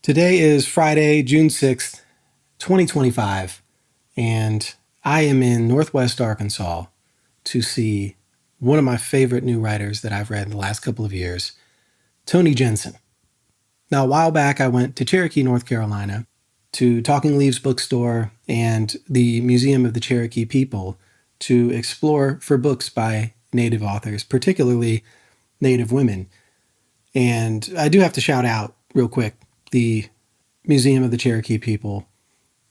Today is Friday, June 6th, 2025, and I am in Northwest Arkansas to see one of my favorite new writers that I've read in the last couple of years, Toni Jensen. Now, a while back, I went to Cherokee, North Carolina, to Talking Leaves Bookstore and the Museum of the Cherokee People to explore for books by Native authors, particularly Native women. And I do have to shout out real quick the Museum of the Cherokee People.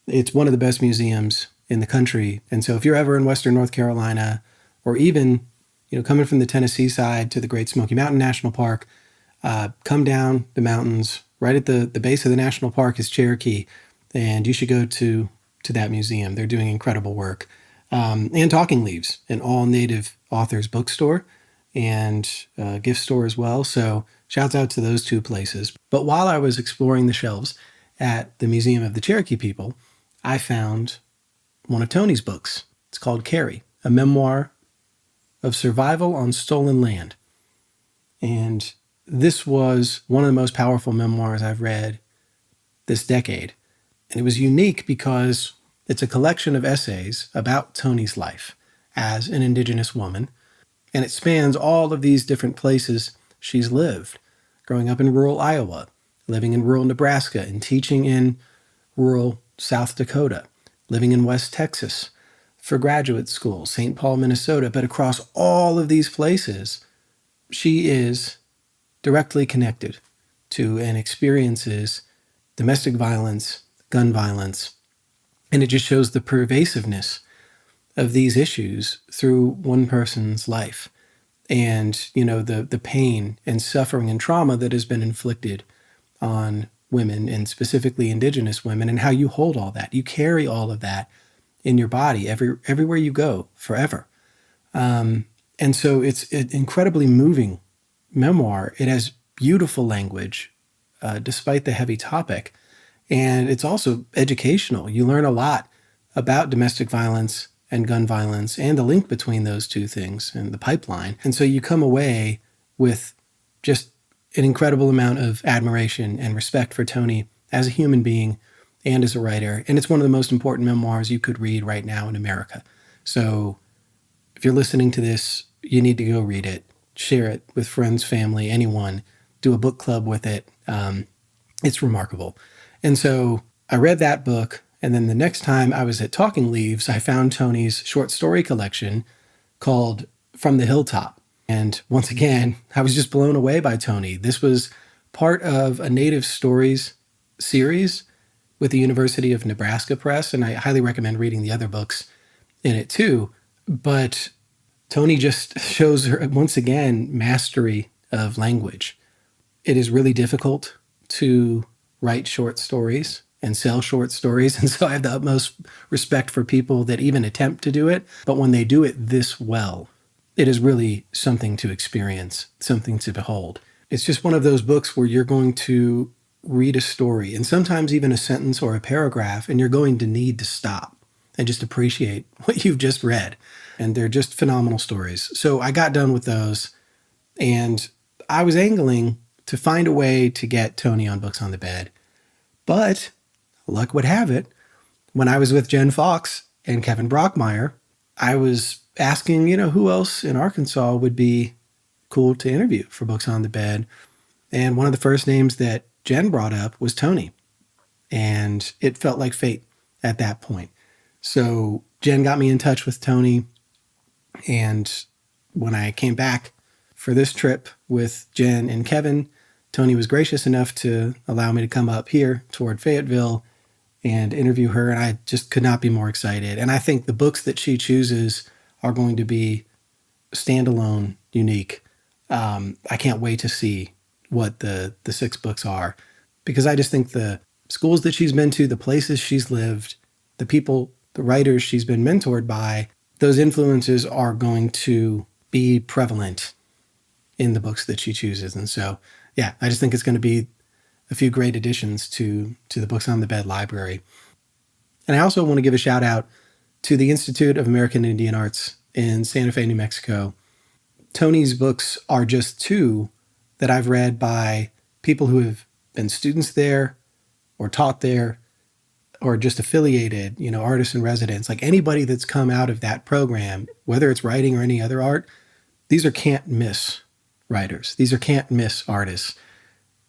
It's one of the best museums in the country. And so if you're ever in Western North Carolina, or even, coming from the Tennessee side to the Great Smoky Mountain National Park, come down the mountains. Right at the base of the national park is Cherokee, and you should go to that museum. They're doing incredible work. And Talking Leaves, an all-Native authors bookstore and gift store as well. So shouts out to those two places. But while I was exploring the shelves at the Museum of the Cherokee People, I found one of Toni's books. It's called Carrie, a memoir of survival on stolen land. And this was one of the most powerful memoirs I've read this decade. And it was unique because it's a collection of essays about Toni's life as an Indigenous woman. And it spans all of these different places she's lived, growing up in rural Iowa, living in rural Nebraska, and teaching in rural South Dakota, living in West Texas for graduate school, St. Paul, Minnesota. But across all of these places, she is directly connected to and experiences domestic violence, gun violence, and it just shows the pervasiveness of these issues through one person's life and, the pain and suffering and trauma that has been inflicted on women and specifically Indigenous women, and how you hold all that. You carry all of that in your body everywhere you go forever. And so it's an incredibly moving memoir. It has beautiful language, despite the heavy topic. And it's also educational. You learn a lot about domestic violence and gun violence and the link between those two things and the pipeline. And so you come away with just an incredible amount of admiration and respect for Toni as a human being and as a writer. And it's one of the most important memoirs you could read right now in America. So if you're listening to this, you need to go read it, share it with friends, family, anyone, do a book club with it. It's remarkable. And so I read that book, and then the next time I was at Talking Leaves, I found Toni's short story collection called From the Hilltop. And once again, I was just blown away by Toni. This was part of a Native Stories series with the University of Nebraska Press, and I highly recommend reading the other books in it too. But Toni just shows her, once again, mastery of language. It is really difficult to write short stories and sell short stories. And so I have the utmost respect for people that even attempt to do it. But when they do it this well, it is really something to experience, something to behold. It's just one of those books where you're going to read a story, and sometimes even a sentence or a paragraph, and you're going to need to stop and just appreciate what you've just read. And they're just phenomenal stories. So I got done with those, and I was angling to find a way to get Toni on Books on the Bed. But luck would have it, when I was with Jen Fox and Kevin Brockmeyer, I was asking, who else in Arkansas would be cool to interview for Books on the Bed. And one of the first names that Jen brought up was Toni. And it felt like fate at that point. So Jen got me in touch with Toni. And when I came back for this trip with Jen and Kevin, Toni was gracious enough to allow me to come up here toward Fayetteville and interview her. And I just could not be more excited. And I think the books that she chooses are going to be standalone, unique. I can't wait to see what the 6 books are, because I just think the schools that she's been to, the places she's lived, the people, the writers she's been mentored by, those influences are going to be prevalent in the books that she chooses. And so, yeah, I just think it's going to be a few great additions to the Books on the Bed library. And I also want to give a shout out to the Institute of American Indian Arts in Santa Fe, New Mexico. Toni's books are just 2 that I've read by people who have been students there, or taught there or just affiliated, artists in residence, like anybody that's come out of that program, whether it's writing or any other art, these are can't miss writers. These are can't miss artists.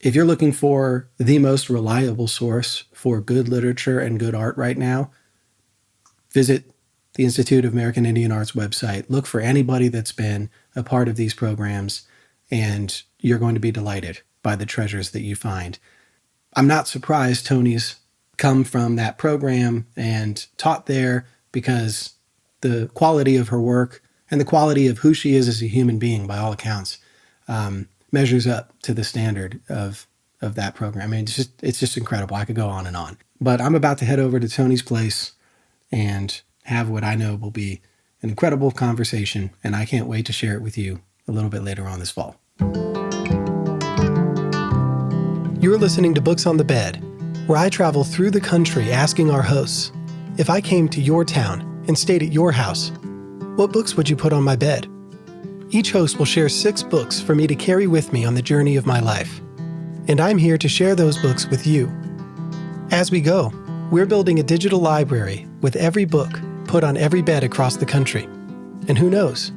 If you're looking for the most reliable source for good literature and good art right now, visit the Institute of American Indian Arts website. Look for anybody that's been a part of these programs, and you're going to be delighted by the treasures that you find. I'm not surprised Toni's come from that program and taught there, because the quality of her work and the quality of who she is as a human being, by all accounts, measures up to the standard of that program. I mean, it's just incredible. I could go on and on. But I'm about to head over to Toni's place and have what I know will be an incredible conversation, and I can't wait to share it with you a little bit later on this fall. You're listening to Books on the Bed, where I travel through the country asking our hosts, if I came to your town and stayed at your house, what books would you put on my bed? Each host will share 6 books for me to carry with me on the journey of my life. And I'm here to share those books with you. As we go, we're building a digital library with every book put on every bed across the country. And who knows,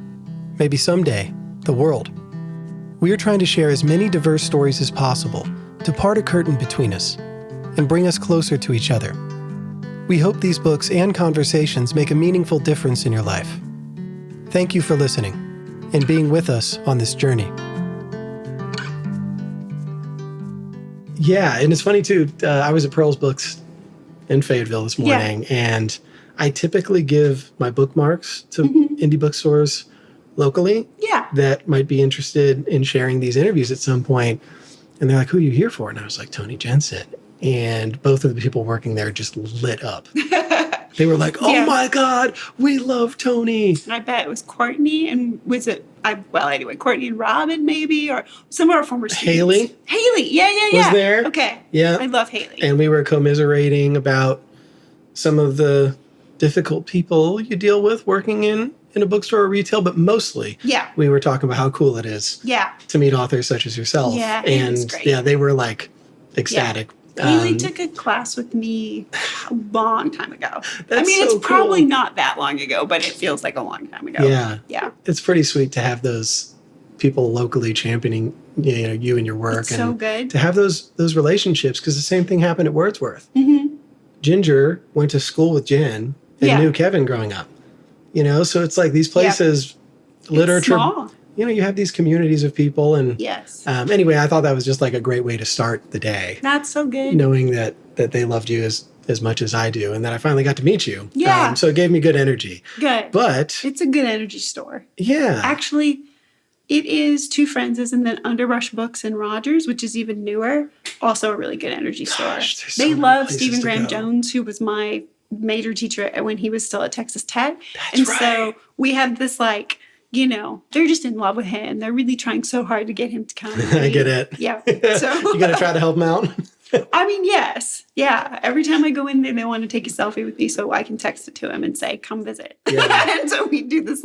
maybe someday, the world. We are trying to share as many diverse stories as possible to part a curtain between us and bring us closer to each other. We hope these books and conversations make a meaningful difference in your life. Thank you for listening and being with us on this journey. Yeah, and it's funny too, I was at Pearl's Books in Fayetteville this morning, and I typically give my bookmarks to indie bookstores locally that might be interested in sharing these interviews at some point. And they're like, who are you here for? And I was like, Toni Jensen. And both of the people working there just lit up. They were like, oh my God, we love Toni. And I bet it was Courtney and Courtney and Robin maybe, or some of our former students. Haley, yeah. Was there? Okay. Yeah. I love Haley. And we were commiserating about some of the difficult people you deal with working in a bookstore or retail, but mostly we were talking about how cool it is to meet authors such as yourself. Yeah, and it was great. They were like ecstatic. Haley took a class with me a long time ago. It's probably not that long ago, but it feels like a long time ago. Yeah. It's pretty sweet to have those people locally championing you and your work. It's so good. To have those relationships, because the same thing happened at Wordsworth. Ginger went to school with Jen and knew Kevin growing up. So it's like these places, literature, it's small. You have these communities of people. And anyway, I thought that was just like a great way to start the day. That's so good. Knowing that they loved you as much as I do, and that I finally got to meet you. Yeah. So it gave me good energy. Good. But it's a good energy store. Yeah. Actually, it is Two Friends' and then Underbrush Books in Rogers, which is even newer. Also a really good energy store. They love Stephen Graham Jones, who was my major teacher when he was still at Texas Tech. So we have this they're just in love with him. They're really trying so hard to get him to come. I get it. Yeah. So you got to try to help him out. Yes. Yeah. Every time I go in there, they want to take a selfie with me so I can text it to him and say, come visit. Yeah. And so we do this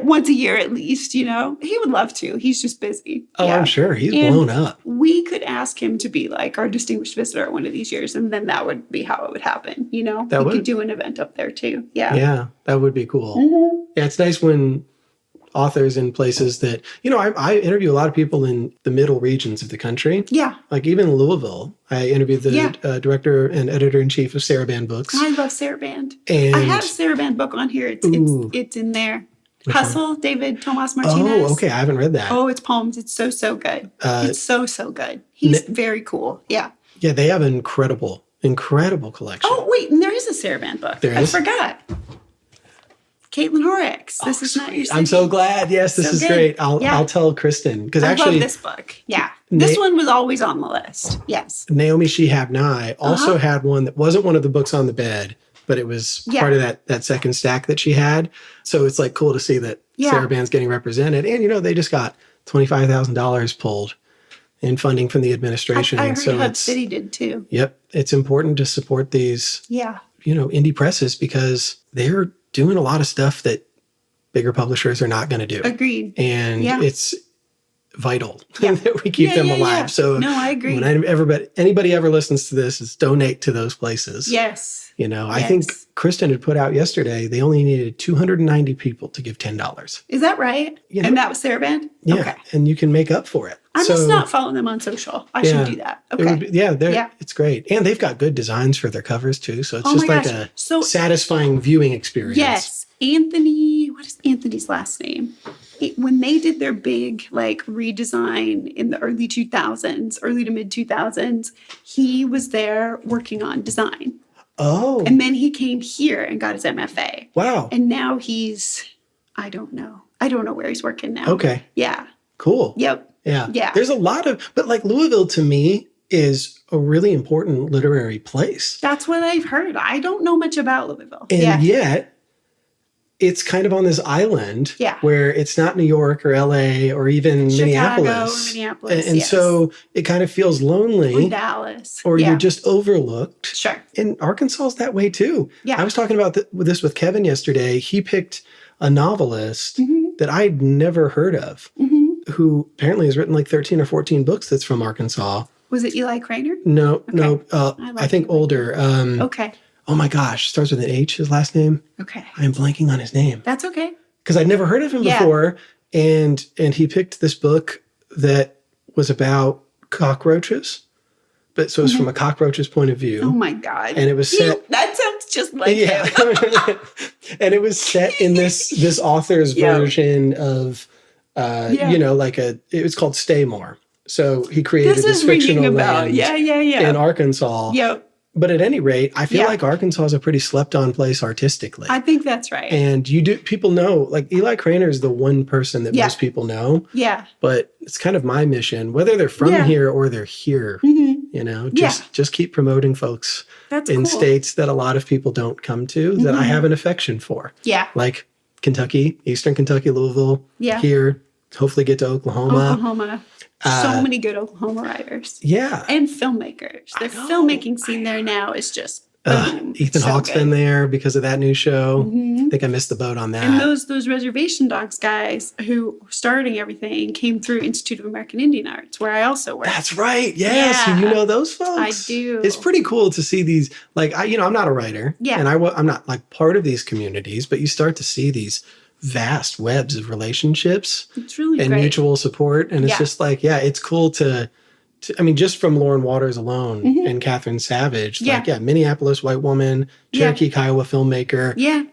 once a year at least, He would love to. He's just busy. Oh, yeah. I'm sure. He's blown up. We could ask him to be our distinguished visitor one of these years, and then that would be how it would happen, We could do an event up there too. Yeah. Yeah. That would be cool. Yeah. It's nice when authors in places that, I interview a lot of people in the middle regions of the country. Yeah. Like even Louisville, I interviewed the director and editor-in-chief of Saraband Books. I love Saraband. And I have a Saraband book on here. It's in there. Which Hustle, one? David Tomas Martinez. Oh, okay. I haven't read that. Oh, it's poems. It's so good. It's so good. He's very cool. Yeah. Yeah, they have an incredible collection. Oh, wait. And there is a Saraband book. There is? I forgot. Caitlin Horrocks. This is not your city. I'm so glad. Yes, this is great. I'll tell Kristen. Because I love this book. Yeah. This one was always on the list. Yes. Naomi Shihab Nye also had one that wasn't one of the books on the bed, but it was part of that second stack that she had. So it's cool to see that Saraband's getting represented. And, they just got $25,000 pulled in funding from the administration. I heard Hub City did too. Yep. It's important to support these, indie presses because they're doing a lot of stuff that bigger publishers are not going to do. Agreed. And it's vital Yeah. that we keep them alive. So no, I agree. when anybody ever listens to this, is donate to those places. Yes. You know, I think Kristen had put out yesterday, they only needed 290 people to give $10. Is that right? You know? And that was their band? Yeah. Okay. And you can make up for it. I'm just not following them on social. I should do that. Okay. It's great. And they've got good designs for their covers too. So it's just like a satisfying viewing experience. Yes. Anthony, what is Anthony's last name? When they did their big like redesign in the early to mid 2000s, he was there working on design. Oh. And then he came here and got his MFA. Wow. And now I don't know where he's working now. Okay. Yeah. Cool. Yep. Yeah. Yeah. There's a lot but like Louisville to me is a really important literary place. That's what I've heard. I don't know much about Louisville. And yet it's kind of on this island where it's not New York or LA or even Chicago Minneapolis. And so it kind of feels lonely. Or Dallas. Or you're just overlooked. Sure. And Arkansas is that way too. Yeah. I was talking about this with Kevin yesterday. He picked a novelist that I'd never heard of, who apparently has written like 13 or 14 books that's from Arkansas. Was it Eli Craner? No. I think older. Okay. Oh my gosh, starts with an H, his last name. Okay. I am blanking on his name. That's okay. Because I'd never heard of him before. And he picked this book that was about cockroaches. But so it's from a cockroach's point of view. Oh my God. And it was set. That sounds just like him. And it was set in this author's version of, it was called Stay More. So he created this fictional land in Arkansas. Yep. But at any rate, I feel like Arkansas is a pretty slept-on place artistically. I think that's right. And people know, like Eli Craner is the one person that most people know. Yeah. But it's kind of my mission, whether they're from here or they're here, just keep promoting folks in states that a lot of people don't come to that I have an affection for. Yeah. Like Kentucky, Eastern Kentucky, Louisville, here, hopefully get to Oklahoma. So many good Oklahoma writers. Yeah. And filmmakers. The filmmaking scene there now is just boom. Ethan Hawke's been there because of that new show. I think I missed the boat on that. And those Reservation Dogs guys who were starting everything came through Institute of American Indian Arts, where I also work. That's right. Yes. Yeah. You know those folks? I do. It's pretty cool to see these. Like, I'm not a writer. Yeah. And I'm not like part of these communities, but you start to see these vast webs of relationships and mutual support. And it's just like, it's cool to just from Lauren Waters alone and Catherine Savage, Minneapolis white woman, Cherokee Kiowa filmmaker. Yeah.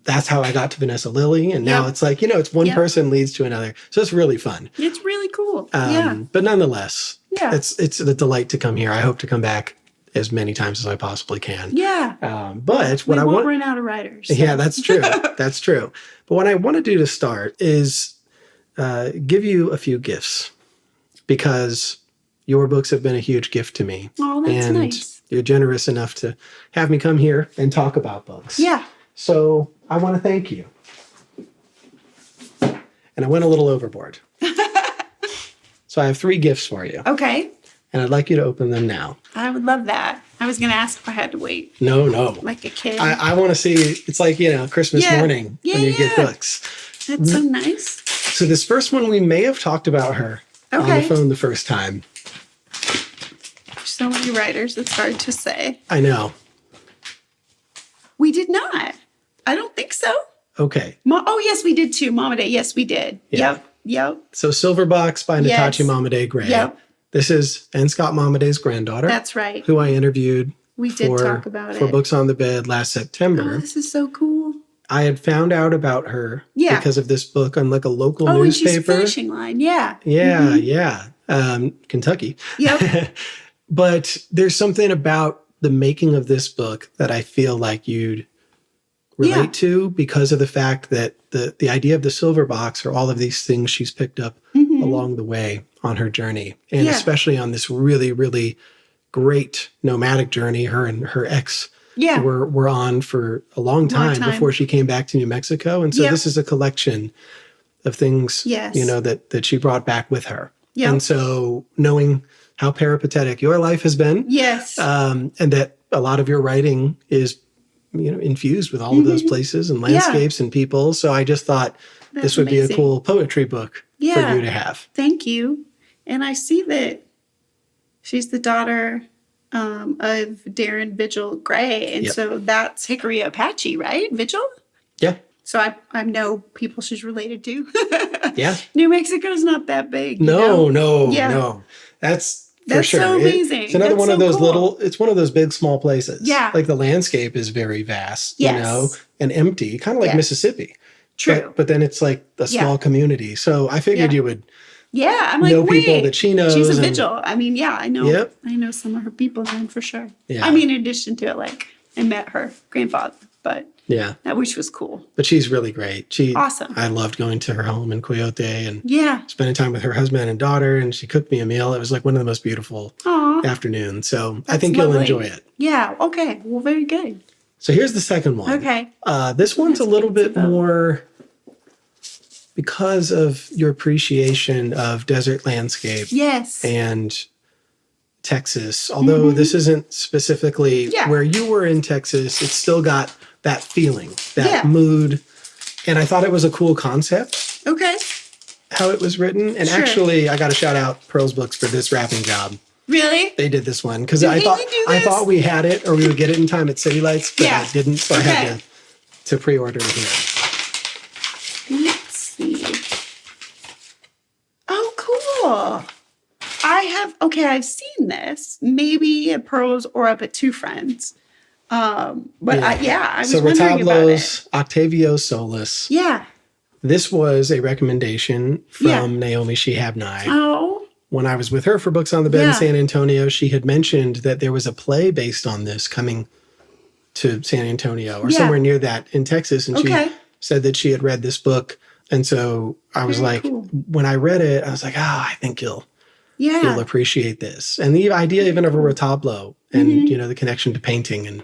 That's how I got to Vanessa Lilly. And now it's like, it's one person leads to another. So it's really fun. It's really cool. But nonetheless, it's a delight to come here. I hope to come back as many times as I possibly can. Yeah. But what I won't run out of writers. So. Yeah, that's true. That's true. But what I want to do to start is give you a few gifts, because your books have been a huge gift to me. Oh, that's nice. You're generous enough to have me come here and talk about books. Yeah. So I want to thank you. And I went a little overboard. So I have 3 gifts for you. Okay. And I'd like you to open them now. I would love that. I was going to ask if I had to wait. No. Like a kid. I want to see, it's like, Christmas morning when you get books. That's so nice. So this first one, we may have talked about her on the phone the first time. So many writers, it's hard to say. I know. We did not. I don't think so. Okay. Yes, we did too. Mama Day. Yes, we did. Yeah. Yep. So Silver Box by Natasha Momaday Gray. Yep. This is N. Scott Momaday's granddaughter. That's right. Who I interviewed talk about for Books on the Bed last September. Oh, this is so cool. I had found out about her because of this book on like a local newspaper. And she's finishing line. Yeah. Yeah. Kentucky. Yep. But there's something about the making of this book that I feel like you'd relate to, because of the fact that the idea of the silver box, or all of these things she's picked up along the way on her journey. And especially on this really, really great nomadic journey her and her ex were on for a long time before she came back to New Mexico. And so this is a collection of things, that she brought back with her. Yep. And so knowing how peripatetic your life has been, and that a lot of your writing is, infused with all of those places and landscapes and people. So I just thought this would be a cool poetry book for you to have. Thank you. And I see that she's the daughter of Darren Vigil Gray. And so that's Hickory Apache, right? Vigil? Yeah. So I know people she's related to. Yeah. New Mexico's not that big. No. That's sure. So amazing. It's another one of those it's one of those big, small places. Yeah. Like the landscape is very vast, and empty, kind of like Mississippi. True. But then it's like a small community. So I figured you would I'm like, know people that she knows. She's a Vigil. I mean, I know. Yep. I know some of her people then for sure. Yeah. I mean, in addition to it, like I met her grandfather, but which was cool. But she's really great. Awesome. I loved going to her home in Coyote and spending time with her husband and daughter, and she cooked me a meal. It was like one of the most beautiful afternoons. So I think you'll enjoy it. Yeah. Okay. Well, very good. So here's the second one. Okay. This one's a little bit more because of your appreciation of desert landscape. Yes. And Texas. Although this isn't specifically where you were in Texas, it's still got that feeling, that mood. And I thought it was a cool concept. Okay. How it was written. And actually, I got to shout out Pearl's Books for this wrapping job. Really? They did this one because I thought we had it or we would get it in time at City Lights, but I didn't, so I had to pre-order it here. Let's see. Oh, cool. I've seen this maybe at Pearl's or up at Two Friends. I was wondering about it. Octavio Solis. Yeah. This was a recommendation from Naomi Shihab-Nye. Oh. When I was with her for Books on the Bed in San Antonio, she had mentioned that there was a play based on this coming to San Antonio or somewhere near that in Texas. And she said that she had read this book. And so I was when I read it, I was like, I think you'll appreciate this. And the idea even of a retablo and, the connection to painting. And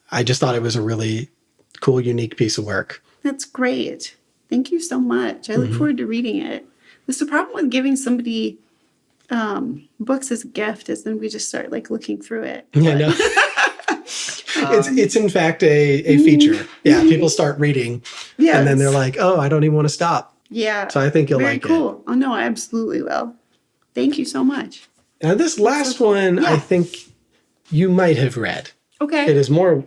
I just thought it was a really cool, unique piece of work. That's great. Thank you so much. I look forward to reading it. That's the problem with giving somebody books as a gift is then we just start like looking through it. Yeah, no. It's in fact a feature. Yeah, people start reading and then they're like, oh, I don't even want to stop. Yeah. So I think you'll like it. Very cool. Oh, no, I absolutely will. Thank you so much. Now this last one, I think you might have read. Okay. It is more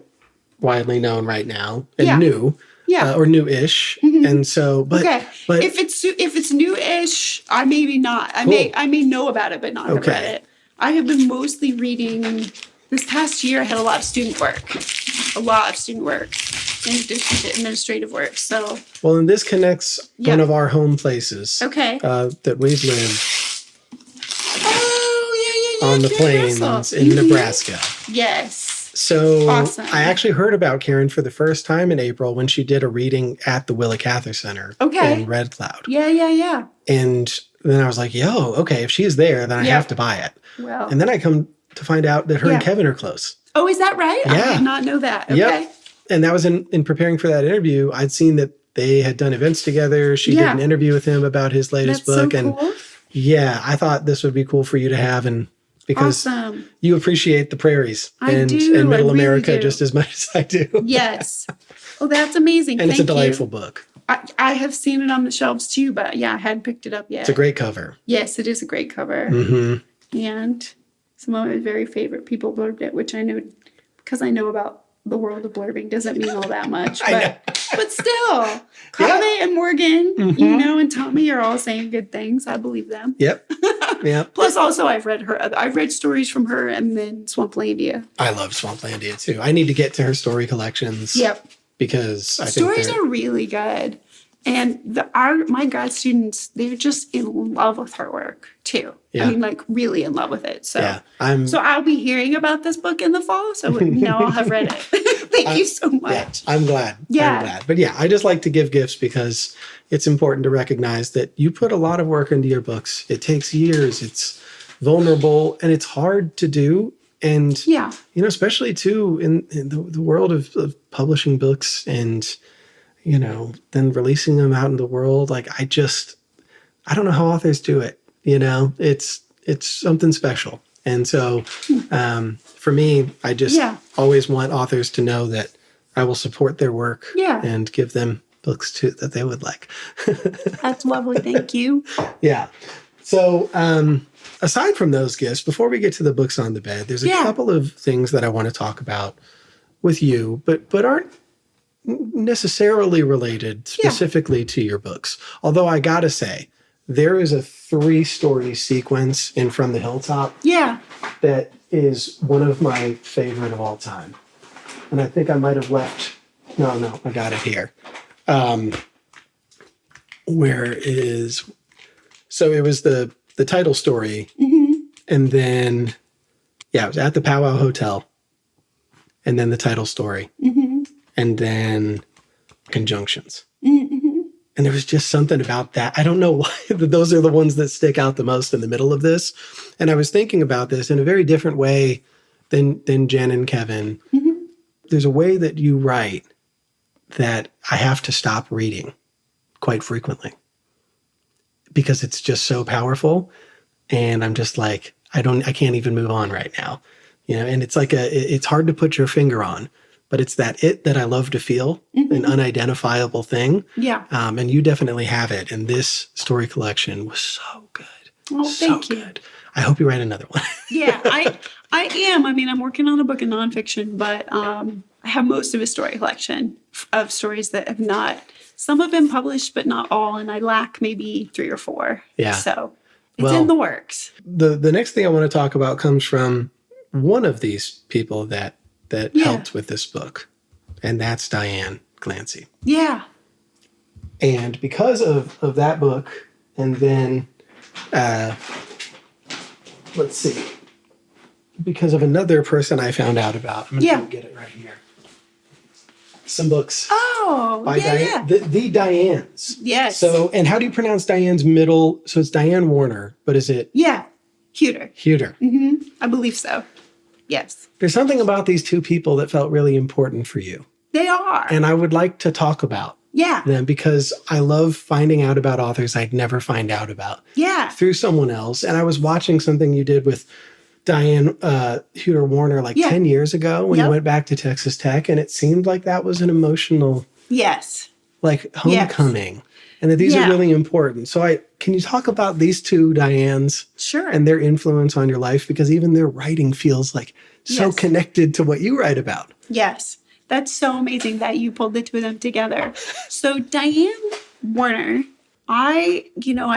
widely known right now and new. Yeah. Or new-ish. And so, but if it's new-ish, I maybe not. I may know about it, but not have read it. I have been mostly reading. This past year, I had a lot of student work, in addition to administrative work. So, well, and this connects one of our home places. Okay. That we've lived. Oh on the plains in Nebraska. Yes. So awesome. I actually heard about Karen for the first time in April when she did a reading at the Willa Cather Center in Red Cloud. Yeah. And then I was like, okay, if she's there, then I have to buy it. Well. And then I come to find out that her and Kevin are close. Oh, is that right? Yeah. I did not know that. Okay. Yep. And that was in preparing for that interview. I'd seen that they had done events together. She did an interview with him about his latest book. So cool. And I thought this would be cool for you to have. And because you appreciate the prairies and Middle America just as much as I do. Yes. Oh, that's amazing. And it's a delightful book. I have seen it on the shelves too, but I hadn't picked it up yet. It's a great cover. Yes, it is a great cover. And some of my very favorite people blurbed it, which I know because I know about the world of blurbing doesn't mean all that much. But still, Carly and Morgan, and Tommy are all saying good things. I believe them. Yep. Plus, also, I've read stories from her and then Swamplandia. I love Swamplandia too. I need to get to her story collections. Yep. Because I think stories are really good. And my grad students, they're just in love with her work too. Yeah. I mean, like really in love with it. So, so I'll be hearing about this book in the fall. So I'll have read it. Thank you so much. Yeah, I'm glad. Yeah. I'm glad. But I just like to give gifts because it's important to recognize that you put a lot of work into your books. It takes years. It's vulnerable and it's hard to do. And, especially too in the world of publishing books and, then releasing them out in the world. Like, I don't know how authors do it. It's something special. And so for me, I just always want authors to know that I will support their work and give them books too that they would like. That's lovely. Thank you. Yeah. So aside from those gifts, before we get to the books on the bed, there's a couple of things that I want to talk about with you, but aren't necessarily related specifically to your books. Although I gotta say, there is a 3-story sequence in From the Hilltop that is one of my favorite of all time. And I think I might have left, no, I got it here. So it was the title story, and then, it was at the Powwow Hotel, and then the title story, and then conjunctions. And there was just something about that. I don't know why, but those are the ones that stick out the most in the middle of this. And I was thinking about this in a very different way than Jen and Kevin. There's a way that you write that I have to stop reading quite frequently because it's just so powerful. And I'm just like, I can't even move on right now. And it's like it's hard to put your finger on, but it's that I love to feel, an unidentifiable thing. Yeah. And you definitely have it. And this story collection was so good. Oh, thank you. Good. I hope you write another one. Yeah, I am. I mean, I'm working on a book of nonfiction, but I have most of a story collection of stories that have not, some have been published, but not all. And I lack maybe 3 or 4. Yeah. So it's in the works. The next thing I want to talk about comes from one of these people that helped with this book, and that's Diane Clancy. Yeah. And because of that book, and then, let's see, because of another person I found out about, I'm going to get it right here. Some books. Oh, by Diane, the Dianes. Yes. So, and how do you pronounce Diane's middle? So it's Diane Warner, but is it? Yeah, Huter. Huter. I believe so. Yes. There's something about these two people that felt really important for you. They are. And I would like to talk about them because I love finding out about authors I'd never find out about through someone else. And I was watching something you did with Diane Huter Warner 10 years ago when you went back to Texas Tech, and it seemed like that was an emotional homecoming. And that these are really important. So can you talk about these two Dianes and their influence on your life? Because even their writing feels like so connected to what you write about. Yes. That's so amazing that you pulled the two of them together. So Diane Warner, I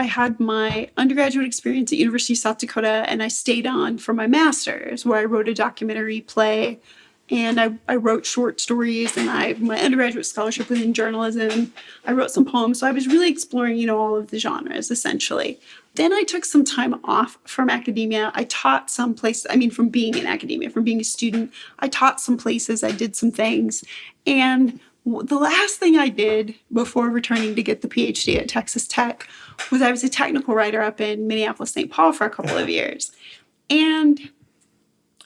had my undergraduate experience at University of South Dakota, and I stayed on for my master's where I wrote a documentary play. And I wrote short stories, and my undergraduate scholarship was in journalism. I wrote some poems. So I was really exploring, all of the genres, essentially. Then I took some time off from academia. I taught some places, from being in academia, from being a student. I taught some places. I did some things. And the last thing I did before returning to get the PhD at Texas Tech was I was a technical writer up in Minneapolis, St. Paul for a couple of years. And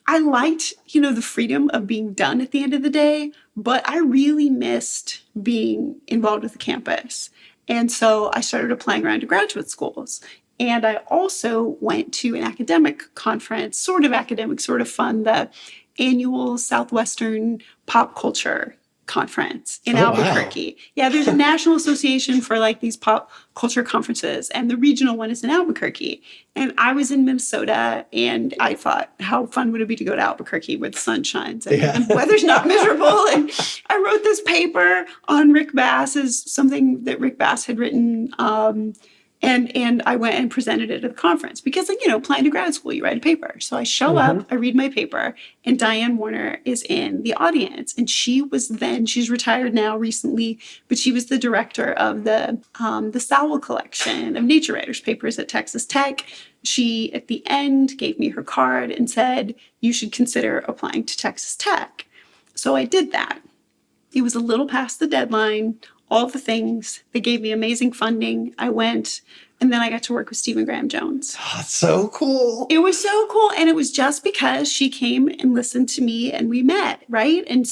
I liked, the freedom of being done at the end of the day, but I really missed being involved with the campus. And so I started applying around to graduate schools. And I also went to an academic conference, sort of academic, sort of fun, the annual Southwestern Pop Culture Conference in Albuquerque. Wow. Yeah, there's a national association for these pop culture conferences, and the regional one is in Albuquerque. And I was in Minnesota, and I thought, how fun would it be to go to Albuquerque where the sun shines and the weather's not miserable? And I wrote this paper on Rick Bass's, something that Rick Bass had written, and I went and presented it at the conference because, applying to grad school, you write a paper. So I show up, I read my paper, and Diane Warner is in the audience. And she's retired now recently, but she was the director of the Sowell collection of nature writers' papers at Texas Tech. She, at the end, gave me her card and said, you should consider applying to Texas Tech. So I did that. It was a little past the deadline. All the things. They gave me amazing funding. I went, and then I got to work with Stephen Graham Jones. Oh, that's so cool. It was so cool. And it was just because she came and listened to me and we met, right? And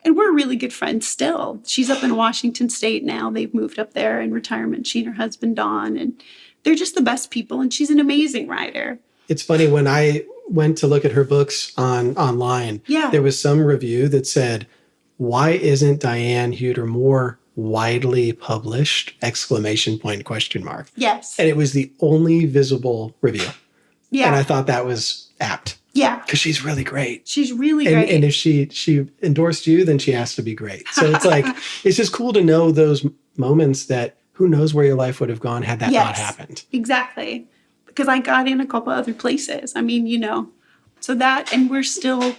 we're really good friends still. She's up in Washington State now. They've moved up there in retirement, she and her husband, Don. And they're just the best people. And she's an amazing writer. It's funny, when I went to look at her books online, there was some review that said, why isn't Diane Huter more widely published exclamation point question mark. Yes. And it was the only visible review. Yeah. And I thought that was apt. Yeah. Because she's really great. She's really great. And if she endorsed you, then she has to be great. So it's like, it's just cool to know those moments that who knows where your life would have gone had that not happened. Exactly. Because I got in a couple other places. I mean, so that, and we're still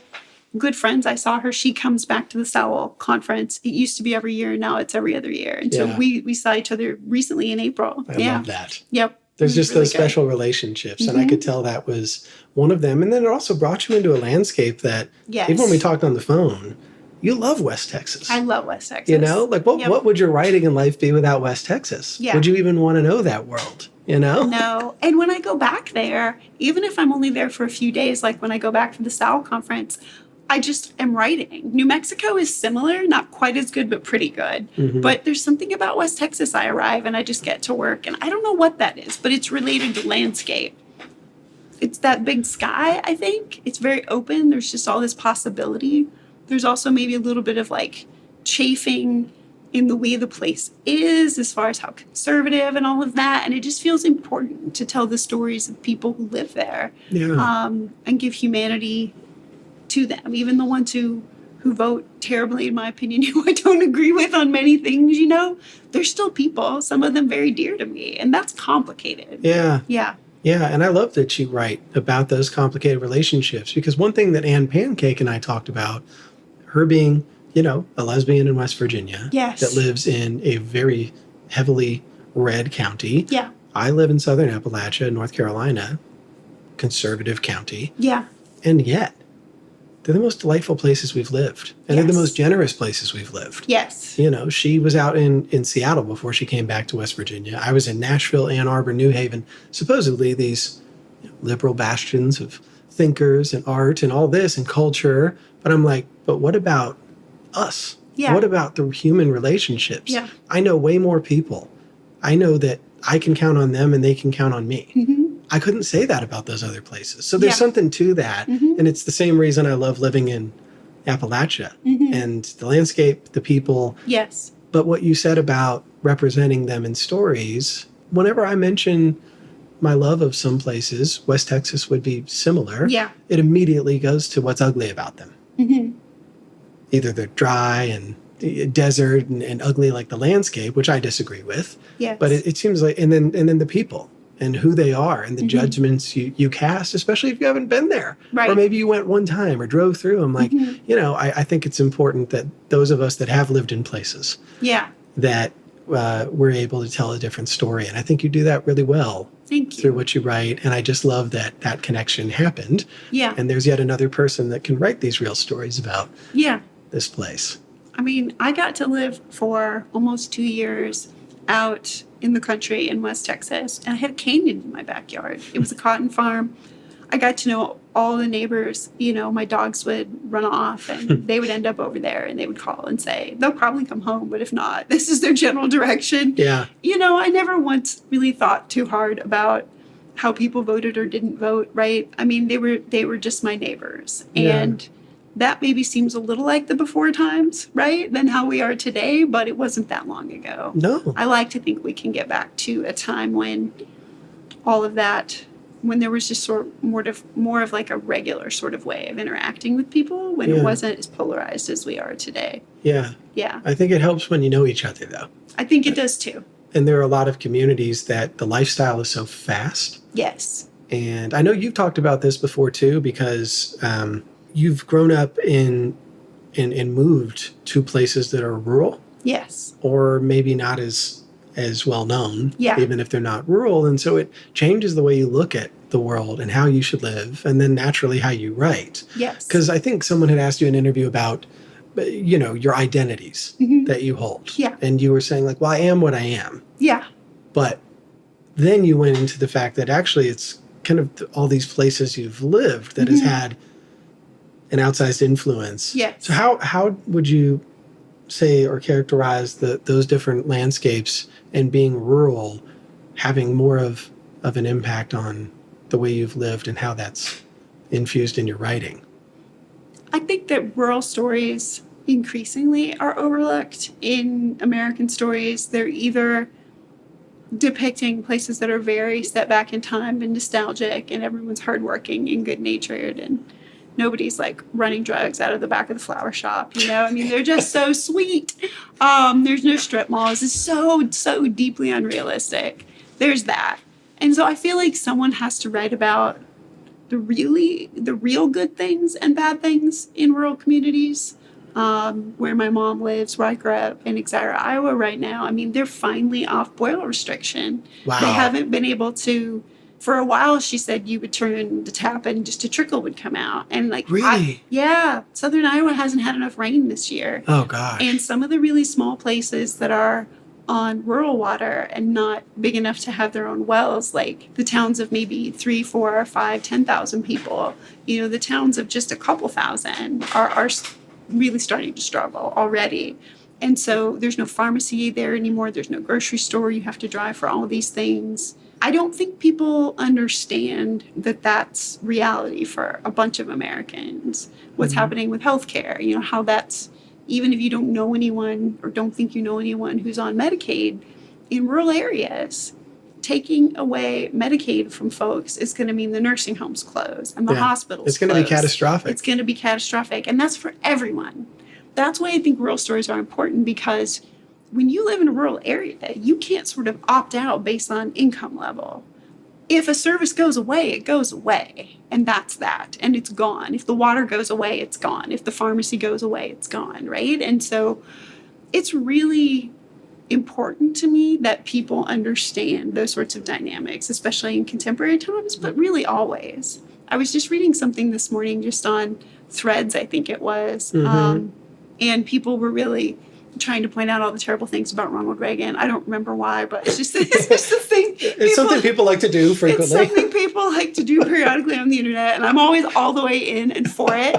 good friends. I saw her. She comes back to the Sowell conference. It used to be every year. Now it's every other year. And so we saw each other recently in April. I love that. Yep. There's just really those special relationships. And I could tell that was one of them. And then it also brought you into a landscape that, even when we talked on the phone, you love West Texas. I love West Texas. Like what would your writing and life be without West Texas? Yeah. Would you even want to know that world? No. And when I go back there, even if I'm only there for a few days, like when I go back for the Sowell conference, I just am writing. New Mexico is similar, not quite as good, but pretty good. Mm-hmm. But there's something about West Texas. I arrive and I just get to work. And I don't know what that is, but it's related to landscape. It's that big sky, I think. It's very open. There's just all this possibility. There's also maybe a little bit of like chafing in the way the place is as far as how conservative and all of that. And it just feels important to tell the stories of people who live there and give humanity to them, even the ones who vote terribly, in my opinion, who I don't agree with on many things, they're still people, some of them very dear to me, and that's complicated. Yeah, and I love that you write about those complicated relationships, because one thing that Ann Pancake and I talked about, her being, a lesbian in West Virginia that lives in a very heavily red county. Yeah. I live in Southern Appalachia, North Carolina, conservative county. Yeah. And yet, they're the most delightful places we've lived. And they're the most generous places we've lived. Yes. She was out in Seattle before she came back to West Virginia. I was in Nashville, Ann Arbor, New Haven. Supposedly these liberal bastions of thinkers and art and all this and culture. But I'm like, but what about us? Yeah. What about the human relationships? Yeah. I know way more people. I know that I can count on them and they can count on me. Mm-hmm. I couldn't say that about those other places. So there's something to that. Mm-hmm. And it's the same reason I love living in Appalachia and the landscape, the people. Yes. But what you said about representing them in stories, whenever I mention my love of some places, West Texas would be similar. Yeah. It immediately goes to what's ugly about them. Mm-hmm. Either they're dry and desert and ugly like the landscape, which I disagree with. Yes. But it seems like, and then the people and who they are and the judgments you cast, especially if you haven't been there. Right. Or maybe you went one time or drove through. I'm like, I think it's important that those of us that have lived in places that we're able to tell a different story. And I think you do that really well. Thank you. Through what you write. And I just love that connection happened. Yeah. And there's yet another person that can write these real stories about this place. I mean, I got to live for almost 2 years out in the country in West Texas, and I had a canyon in my backyard. It was a cotton farm. I got to know all the neighbors. My dogs would run off, and they would end up over there, and they would call and say, they'll probably come home, but if not, this is their general direction. Yeah. I never once really thought too hard about how people voted or didn't vote, right? I mean, they were just my neighbors. And that maybe seems a little like the before times, right, than how we are today, but it wasn't that long ago. No. I like to think we can get back to a time when all of that, when there was just sort of more of like a regular sort of way of interacting with people, when it wasn't as polarized as we are today. Yeah. Yeah. I think it helps when you know each other, though. I think it does too. And there are a lot of communities that the lifestyle is so fast. Yes. And I know you've talked about this before, too, because you've grown up and moved to places that are rural. Yes. Or maybe not as well known, even if they're not rural. And so it changes the way you look at the world and how you should live, and then naturally how you write. Yes. Because I think someone had asked you in an interview about, your identities that you hold. Yeah. And you were saying like, well, I am what I am. Yeah. But then you went into the fact that actually it's kind of all these places you've lived that has had an outsized influence. Yes. So how would you say or characterize those different landscapes and being rural having more of an impact on the way you've lived and how that's infused in your writing? I think that rural stories increasingly are overlooked in American stories. They're either depicting places that are very set back in time and nostalgic, and everyone's hardworking and good-natured, and nobody's like running drugs out of the back of the flower shop, you know? I mean, they're just so sweet. There's no strip malls. It's so deeply unrealistic. There's that. And so I feel like someone has to write about the real good things and bad things in rural communities. Where my mom lives, where I grew up in Exira, Iowa right now. I mean, they're finally off boil restriction. Wow. They haven't been able to. For a while, she said you would turn the tap and just a trickle would come out. And like, really? Yeah. Southern Iowa hasn't had enough rain this year. Oh, gosh. And some of the really small places that are on rural water and not big enough to have their own wells, like the towns of maybe 3, 4, 5, 10,000 people, you know, the towns of just a couple thousand are really starting to struggle already. And so there's no pharmacy there anymore. There's no grocery store. You have to drive for all of these things. I don't think people understand that that's reality for a bunch of Americans. What's happening with healthcare, you know, how that's, even if you don't know anyone or don't think you know anyone who's on Medicaid, in rural areas, taking away Medicaid from folks is going to mean the nursing homes close and the hospitals It's going to be catastrophic. It's going to be catastrophic. And that's for everyone. That's why I think rural stories are important, because when you live in a rural area, you can't sort of opt out based on income level. If a service goes away, it goes away. And that's that. And it's gone. If the water goes away, it's gone. If the pharmacy goes away, it's gone, right? And so it's really important to me that people understand those sorts of dynamics, especially in contemporary times, but really always. I was just reading something this morning just on Threads, I think it was, and people were really trying to point out all the terrible things about Ronald Reagan. I don't remember why, but it's just a thing. It's something people like to do frequently. It's something people like to do periodically on the internet, and I'm always all the way in and for it.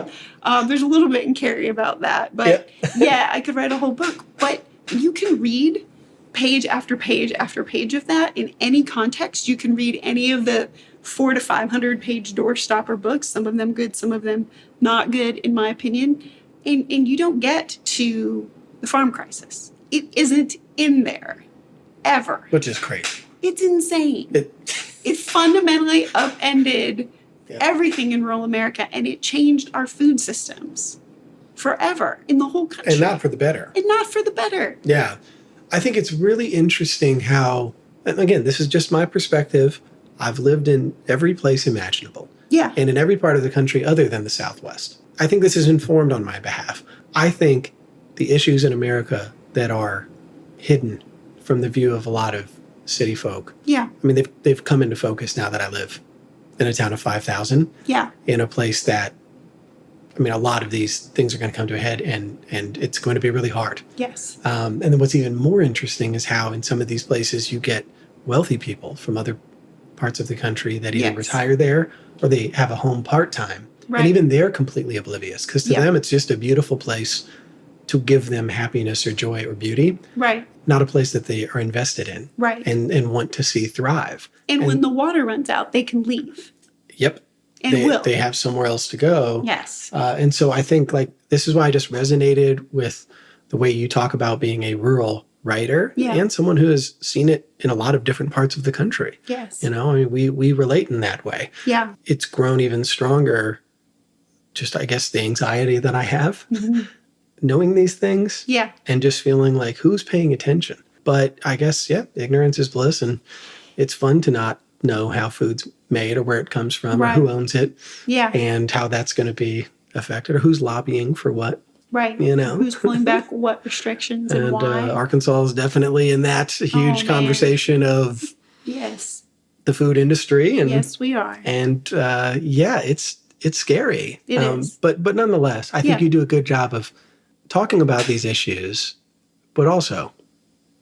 There's a little bit in Carrie about that, but yeah, I could write a whole book. But you can read page after page after page of that in any context. You can read any of the 400 to 500 page doorstopper books, some of them good, some of them not good, in my opinion. And you don't get to the farm crisis. It isn't in there, ever. Which is crazy. It's insane. It fundamentally upended everything in rural America, and it changed our food systems forever in the whole country. And not for the better. And not for the better. Yeah. I think it's really interesting how, and again, this is just my perspective. I've lived in every place imaginable. Yeah. And in every part of the country other than the Southwest. I think this is informed on my behalf. I think the issues in America that are hidden from the view of a lot of city folk. Yeah. I mean, they've come into focus now that I live in a town of 5,000. Yeah. In a place that, I mean, a lot of these things are going to come to a head, and it's going to be really hard. Yes. And then what's even more interesting is how in some of these places you get wealthy people from other parts of the country that either retire there or they have a home part-time. Right. And even they're completely oblivious, because to them it's just a beautiful place to give them happiness or joy or beauty. Right. Not a place that they are invested in. Right. And want to see thrive. And when the water runs out, they can leave. Yep. And they have somewhere else to go. Yes. And so I think like this is why I just resonated with the way you talk about being a rural writer and someone who has seen it in a lot of different parts of the country. Yes. You know, I mean, we relate in that way. Yeah. It's grown even stronger, just I guess the anxiety that I have, knowing these things and just feeling like who's paying attention. But I guess, ignorance is bliss, and it's fun to not know how food's made or where it comes from or who owns it and how that's going to be affected or who's lobbying for what. Right. You know, who's pulling back what restrictions and why. Arkansas is definitely in that huge conversation of the food industry. And, yes, we are. And it's scary. It is. But nonetheless, I think you do a good job of talking about these issues, but also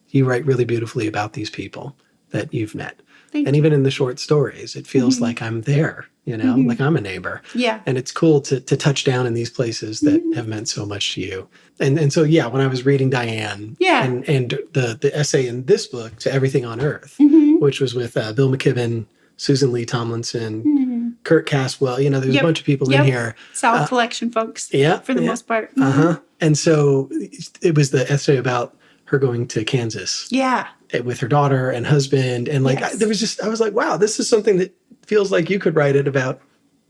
you write really beautifully about these people that you've met. And even in the short stories, it feels like I'm there, you know, like I'm a neighbor. Yeah. And it's cool to touch down in these places that have meant so much to you. And so, when I was reading Diane and the essay in this book, To Everything on Earth, which was with Bill McKibben, Susan Lee Tomlinson, Kurt Caswell, there's a bunch of people in here. South Collection folks. For the most part. And so it was the essay about her going to Kansas. Yeah. With her daughter and husband. And I was like, wow, this is something that feels like you could write it about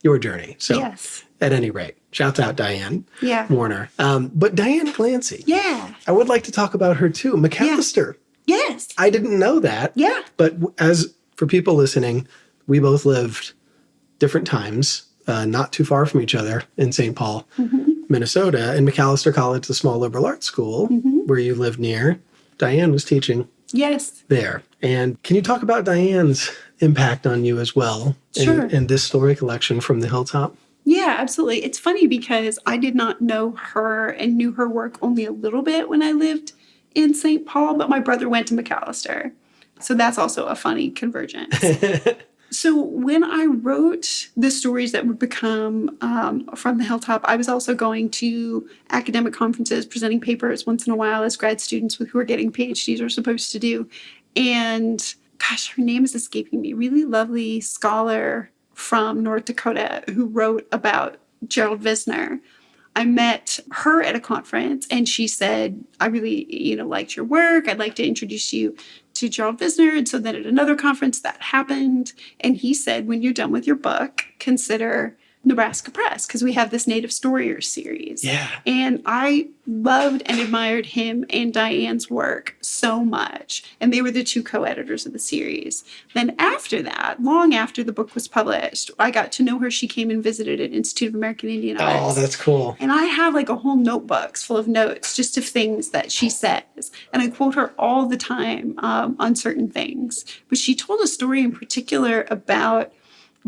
your journey. So at any rate, shouts out Diane Warner. But Diane Clancy. Yeah. I would like to talk about her too. McAllister. Yes. I didn't know that. Yeah. But as for people listening, we both lived different times, not too far from each other in St. Paul, Minnesota, and McAllister College, the small liberal arts school where you lived near. Diane was teaching there. And can you talk about Diane's impact on you as well in this story collection, From the Hilltop? Yeah, absolutely. It's funny because I did not know her and knew her work only a little bit when I lived in St. Paul, but my brother went to McAllister. So that's also a funny convergence. So when I wrote the stories that would become From the Hilltop, I was also going to academic conferences, presenting papers once in a while as grad students who are getting PhDs are supposed to do. And gosh, her name is escaping me. Really lovely scholar from North Dakota who wrote about Gerald Visner. I met her at a conference and she said, I really, liked your work. I'd like to introduce you to Gerald Visner. And so then at another conference that happened. And he said, when you're done with your book, consider Nebraska Press, because we have this Native Storyers series. Yeah. And I loved and admired him and Diane's work so much. And they were the two co-editors of the series. Then after that, long after the book was published, I got to know her. She came and visited at Institute of American Indian Arts. Oh, that's cool. And I have a whole notebooks full of notes just of things that she says. And I quote her all the time on certain things. But she told a story in particular about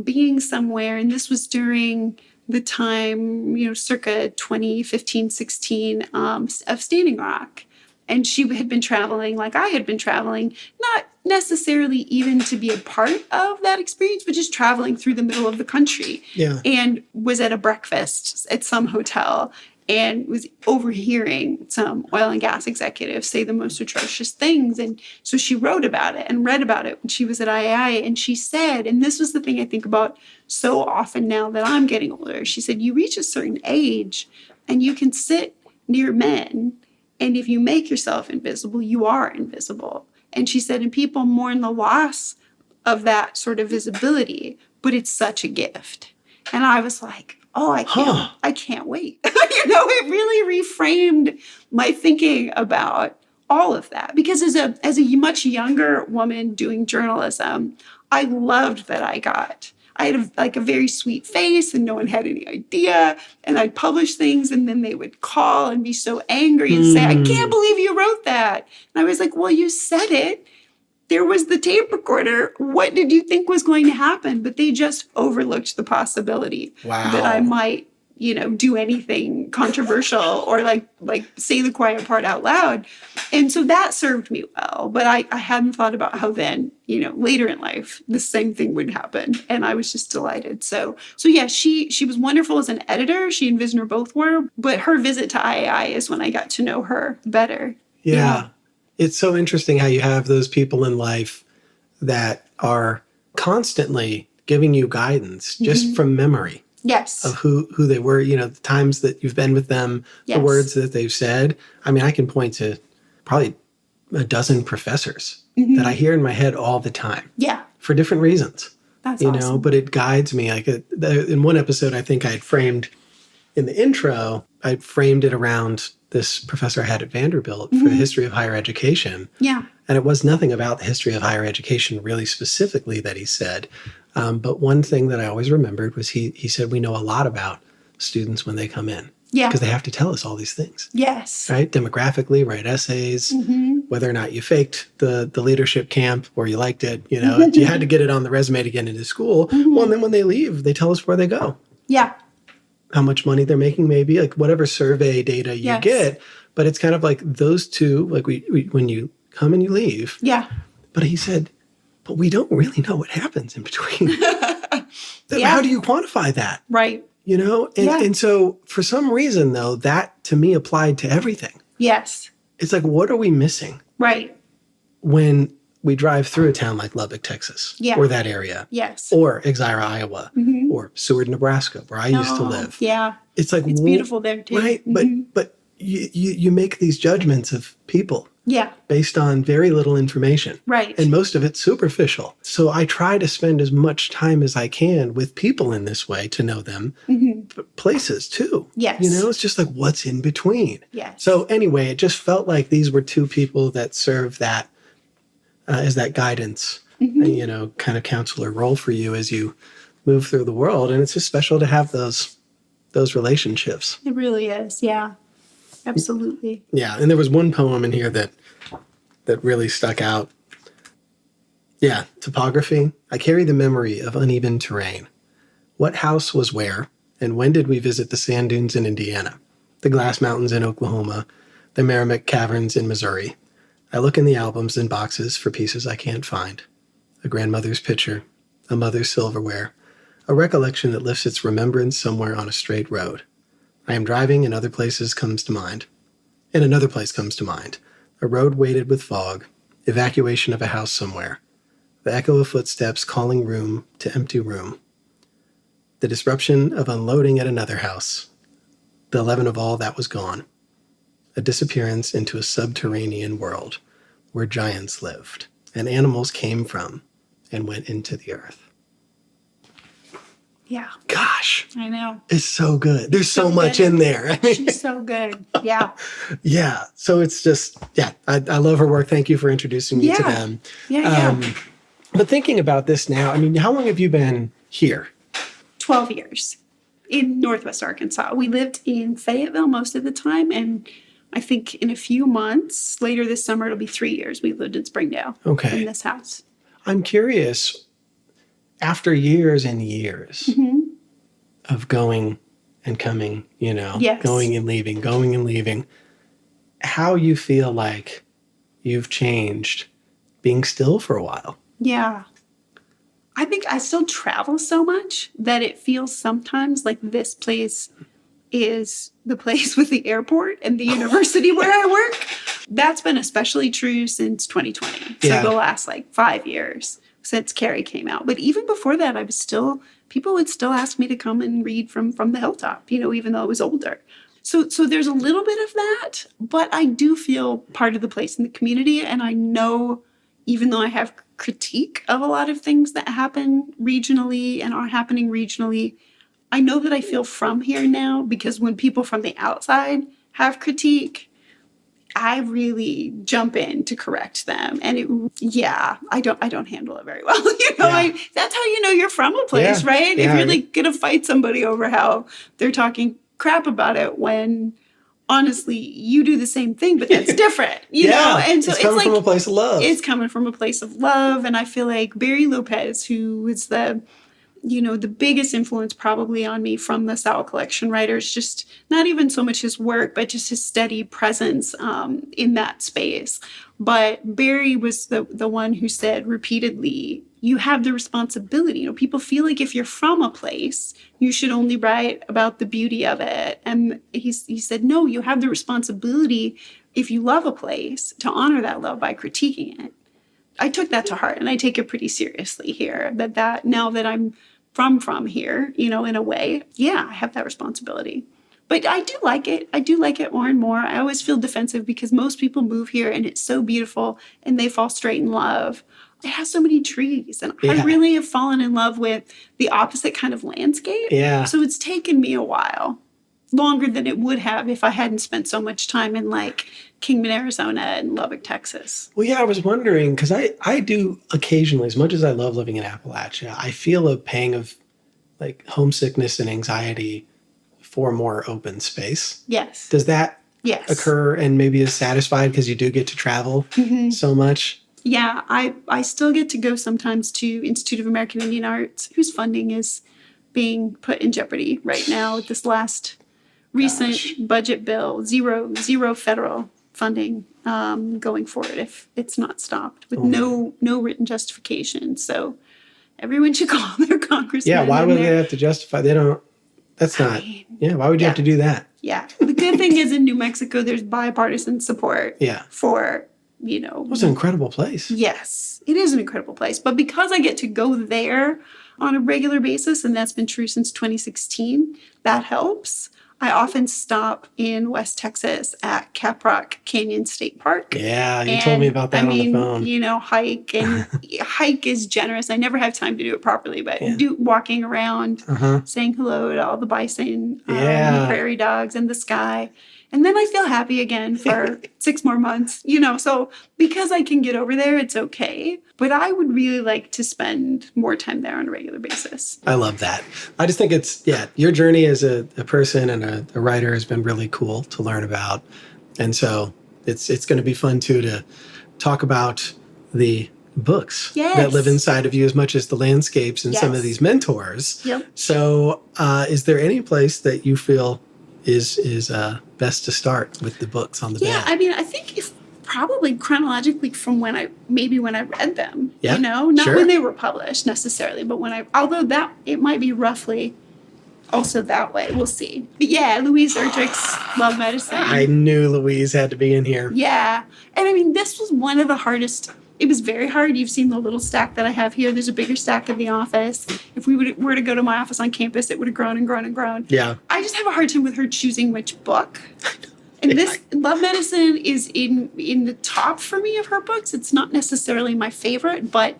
being somewhere, and this was during the time, circa 2015, 16, of Standing Rock. And she had been traveling like I had been traveling, not necessarily even to be a part of that experience, but just traveling through the middle of the country. Yeah. And was at a breakfast at some hotel and was overhearing some oil and gas executives say the most atrocious things. And so she wrote about it and read about it when she was at IAI. And she said, and this was the thing I think about so often now that I'm getting older, she said, you reach a certain age and you can sit near men. And if you make yourself invisible, you are invisible. And she said, and people mourn the loss of that sort of visibility, but it's such a gift. And I was like, oh, I can't wait. It really reframed my thinking about all of that. Because as a much younger woman doing journalism, I loved that I had a very sweet face and no one had any idea. And I'd publish things and then they would call and be so angry and say, I can't believe you wrote that. And I was like, well, you said it. There was the tape recorder. What did you think was going to happen? But they just overlooked the possibility that I might, do anything controversial or like say the quiet part out loud. And so that served me well. But I hadn't thought about how then, later in life, the same thing would happen. And I was just delighted. So yeah, she was wonderful as an editor. She and Visner both were. But her visit to IAI is when I got to know her better. Yeah. It's so interesting how you have those people in life that are constantly giving you guidance just from memory. Yes. Of who they were, the times that you've been with them, the words that they've said. I mean, I can point to probably a dozen professors that I hear in my head all the time. Yeah. For different reasons. That's awesome. But it guides me. In one episode, I think I had framed in the intro, I framed it around this professor I had at Vanderbilt for the history of higher education. Yeah. And it was nothing about the history of higher education really specifically that he said. But one thing that I always remembered was he said, we know a lot about students when they come in. Yeah. Because they have to tell us all these things. Yes. Right? Demographically, write essays, whether or not you faked the leadership camp or you liked it, you had to get it on the resume to get into school. Well, and then when they leave, they tell us where they go. Yeah. How much money they're making, maybe, whatever survey data you get. But it's kind of like those two, we when you come and you leave. Yeah. But he said, but we don't really know what happens in between. How do you quantify that? Right. And so for some reason, though, that to me applied to everything. Yes. It's like, what are we missing? Right. When we drive through a town like Lubbock, Texas, Yeah. or that area, Yes. or Exira, Iowa, or Seward, Nebraska, where I used to live. Yeah. It's like, It's beautiful there too. right? But you make these judgments of people Yeah. based on very little information. Right. And most of it's superficial. So I try to spend as much time as I can with people in this way to know them. But places too. Yes. You know, it's just like what's in between. Yes. So anyway, it just felt like these were two people that serve that as that guidance, you know, kind of counselor role for you as you move through the world. And it's just special to have those relationships. It really is. Yeah. Absolutely. Yeah. And there was one poem in here that really stuck out. Yeah. Topography. I carry the memory of uneven terrain. What house was where, and when did we visit the sand dunes in Indiana, the Glass Mountains in Oklahoma, the Merrimack Caverns in Missouri? I look in the albums and boxes for pieces I can't find. A grandmother's picture, a mother's silverware, a recollection that lifts its remembrance somewhere on a straight road. I am driving and another place comes to mind. A road weighted with fog, evacuation of a house somewhere, the echo of footsteps calling room to empty room, the disruption of unloading at another house, the 11 of all that was gone, a disappearance into a subterranean world where giants lived and animals came from and went into the earth. Yeah. Gosh. I know. It's so good. There's so much in there. I mean, She's so good. Yeah. yeah. So it's just, I love her work. Thank you for introducing me to them. Yeah. But thinking about this now, I mean, how long have you been here? 12 years in Northwest Arkansas. We lived in Fayetteville most of the time. And I think in a few months, later this summer, it'll be 3 years. We lived in Springdale. Okay. In this house. I'm curious, after years and years of going and coming, you know, going and leaving, how you feel like you've changed being still for a while. Yeah. I think I still travel so much that it feels sometimes like this place is the place with the airport and the university where I work. That's been especially true since 2020. So the last 5 years since Carrie came out. But even before that, people would still ask me to come and read from the Hilltop, you know, even though I was older. So there's a little bit of that, but I do feel part of the place in the community. And I know, even though I have critique of a lot of things that happen regionally and are happening regionally, I know that I feel from here now, because when people from the outside have critique, I really jump in to correct them. And I don't handle it very well. You know, that's how you know you're from a place, right? Yeah. If you're like going to fight somebody over how they're talking crap about it, when honestly you do the same thing, but that's different, you know? And so it's coming from a place of love. It's coming from a place of love. And I feel like Barry Lopez, who is the biggest influence probably on me from the Sal collection writers, just not even so much his work, but just his steady presence in that space. But Barry was the one who said repeatedly, you have the responsibility. You know, people feel like if you're from a place, you should only write about the beauty of it. And he said, no, you have the responsibility, if you love a place, to honor that love by critiquing it. I took that to heart, and I take it pretty seriously here, that now that I'm from here, you know, in a way, I have that responsibility. But I do like it. I do like it more and more. I always feel defensive because most people move here and it's so beautiful and they fall straight in love. It has so many trees, and I really have fallen in love with the opposite kind of landscape. Yeah. So it's taken me a while, longer than it would have if I hadn't spent so much time in Kingman, Arizona and Lubbock, Texas. Well, I was wondering, because I do occasionally, as much as I love living in Appalachia, I feel a pang of homesickness and anxiety for more open space. Yes. Does that occur, and maybe is satisfied because you do get to travel so much? Yeah, I still get to go sometimes to Institute of American Indian Arts, whose funding is being put in jeopardy right now with this last recent budget bill. Zero federal funding going forward if it's not stopped, with no written justification. So everyone should call their congressman. Yeah, why would they have to justify? They don't. That's not. Why would you have to do that? Yeah. The good thing is in New Mexico, there's bipartisan support for It was an incredible place. Yes, it is an incredible place. But because I get to go there on a regular basis, and that's been true since 2016, that helps. I often stop in West Texas at Caprock Canyon State Park. Yeah, you told me about that on the phone. Hike, and hike is generous. I never have time to do it properly, but walking around, saying hello to all the bison, the prairie dogs, and the sky. And then I feel happy again for 6 more months, So because I can get over there, it's okay. But I would really like to spend more time there on a regular basis. I love that. I just think your journey as a person and a writer has been really cool to learn about. And so it's going to be fun, too, to talk about the books that live inside of you as much as the landscapes and some of these mentors. Yep. So is there any place that you feel is best to start with the books on the bed? Yeah, I mean, I think if probably chronologically from when I read them, Yeah, not when they were published necessarily, but although it might be roughly also that way. We'll see. But yeah, Louise Erdrich's Love Medicine. I knew Louise had to be in here. Yeah. And I mean, this was one of the hardest. It was very hard. You've seen the little stack that I have here. There's a bigger stack in the office. If we were to go to my office on campus, it would have grown and grown and grown. Yeah. I just have a hard time with her choosing which book. And this Love Medicine is in the top for me of her books. It's not necessarily my favorite, but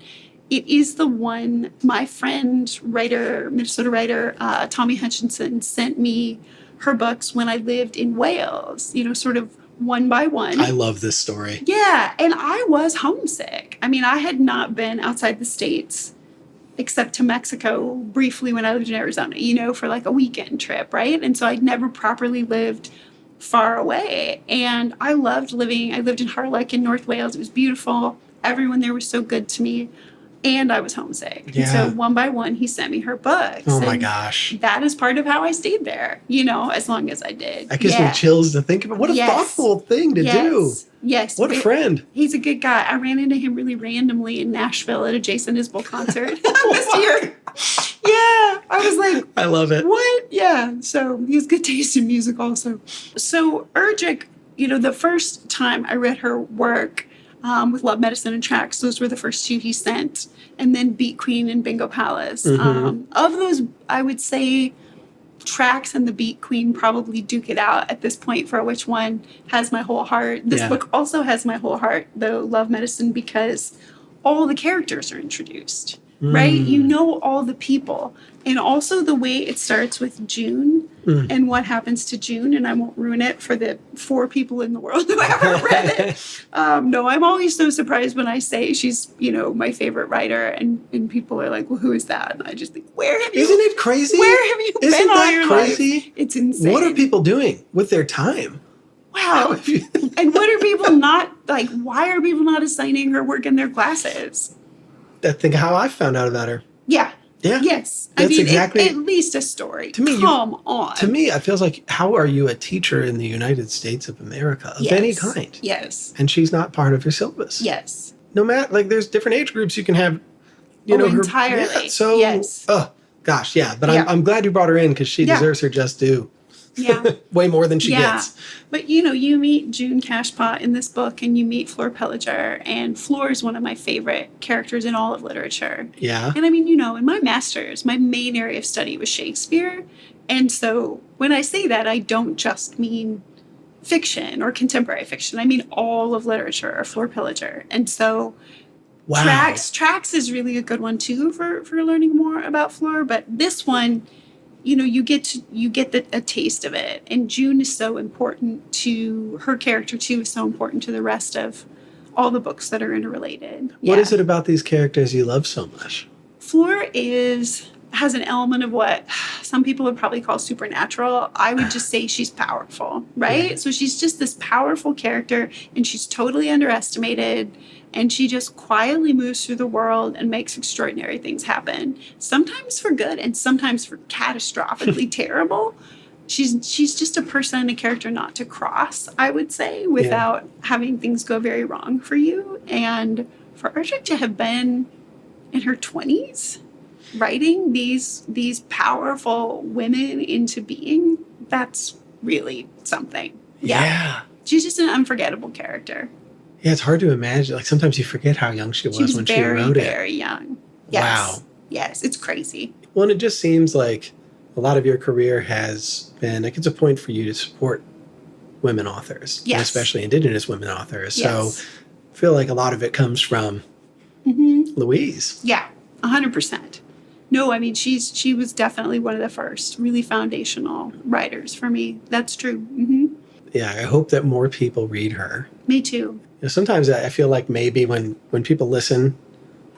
it is the one my friend, Minnesota writer, Tommy Hutchinson, sent me her books when I lived in Wales, sort of one by one. I love this story. Yeah, and I was homesick. I mean, I had not been outside the States except to Mexico briefly when I lived in Arizona, for like a weekend trip, right? And so I'd never properly lived far away. And I lived in Harlech in North Wales. It was beautiful. Everyone there was so good to me. And I was homesick. Yeah. And so one by one, he sent me her books. Oh my gosh. That is part of how I stayed there, as long as I did. That gives me chills to think about. What a thoughtful thing to do. Yes. What a friend. He's a good guy. I ran into him really randomly in Nashville at a Jason Isbell concert this year. Yeah. I was like, I love it. What? Yeah. So he has good taste in music also. So Erdrich, the first time I read her work, with Love Medicine and Tracks. Those were the first 2 he sent. And then Beat Queen and Bingo Palace. Of those, I would say Tracks and the Beat Queen probably duke it out at this point for which one has my whole heart. This book also has my whole heart, though, Love Medicine, because all the characters are introduced, right? All the people. And also the way it starts with June and what happens to June, and I won't ruin it for the 4 people in the world who haven't read it. No, I'm always so surprised when I say she's, my favorite writer, and people are like, well, who is that? And I just think, Isn't it crazy? Where have you been all your crazy? life? It's insane. What are people doing with their time? Wow. And what are people why are people not assigning her work in their classes? I think how I found out about her. Yeah. Yeah. Yes. That's exactly. At least a story. To me, Come on. To me, it feels like, how are you a teacher in the United States of America of any kind? Yes. And she's not part of your syllabus. Yes. No matter, there's different age groups you can have, entirely. Yeah, so, yes. Oh, gosh, yeah. But I'm glad you brought her in because she deserves her just due. Yeah. Way more than she gets. But, you meet June Cashpot in this book, and you meet Fleur Pelliger, and Fleur is one of my favorite characters in all of literature. Yeah. And I mean, in my master's, my main area of study was Shakespeare. And so when I say that, I don't just mean fiction or contemporary fiction. I mean all of literature or Fleur Pelliger. And so Tracks is really a good one, too, for learning more about Fleur. But this one, you get a taste of it. And June is so important to her character, too, is so important to the rest of all the books that are interrelated. What is it about these characters you love so much? Fleur has an element of what some people would probably call supernatural. I would just say she's powerful, right? Yeah. So she's just this powerful character, and she's totally underestimated. And she just quietly moves through the world and makes extraordinary things happen. Sometimes for good and sometimes for catastrophically terrible. She's just a person and a character not to cross, I would say, without having things go very wrong for you. And for Erdrich to have been in her 20s writing these powerful women into being, that's really something. Yeah. She's just an unforgettable character. Yeah, it's hard to imagine. Like sometimes you forget how young she was when she wrote it. Very young. Yes. Wow. Yes, it's crazy. Well, and it just seems like a lot of your career has been, like, it's a point for you to support women authors, yes. and especially Indigenous women authors. Yes. So I feel like a lot of it comes from Louise. Yeah, 100%. No, I mean, she was definitely one of the first really foundational writers for me. That's true. Mm-hmm. Yeah, I hope that more people read her. Me too. You know, sometimes I feel like maybe when people listen,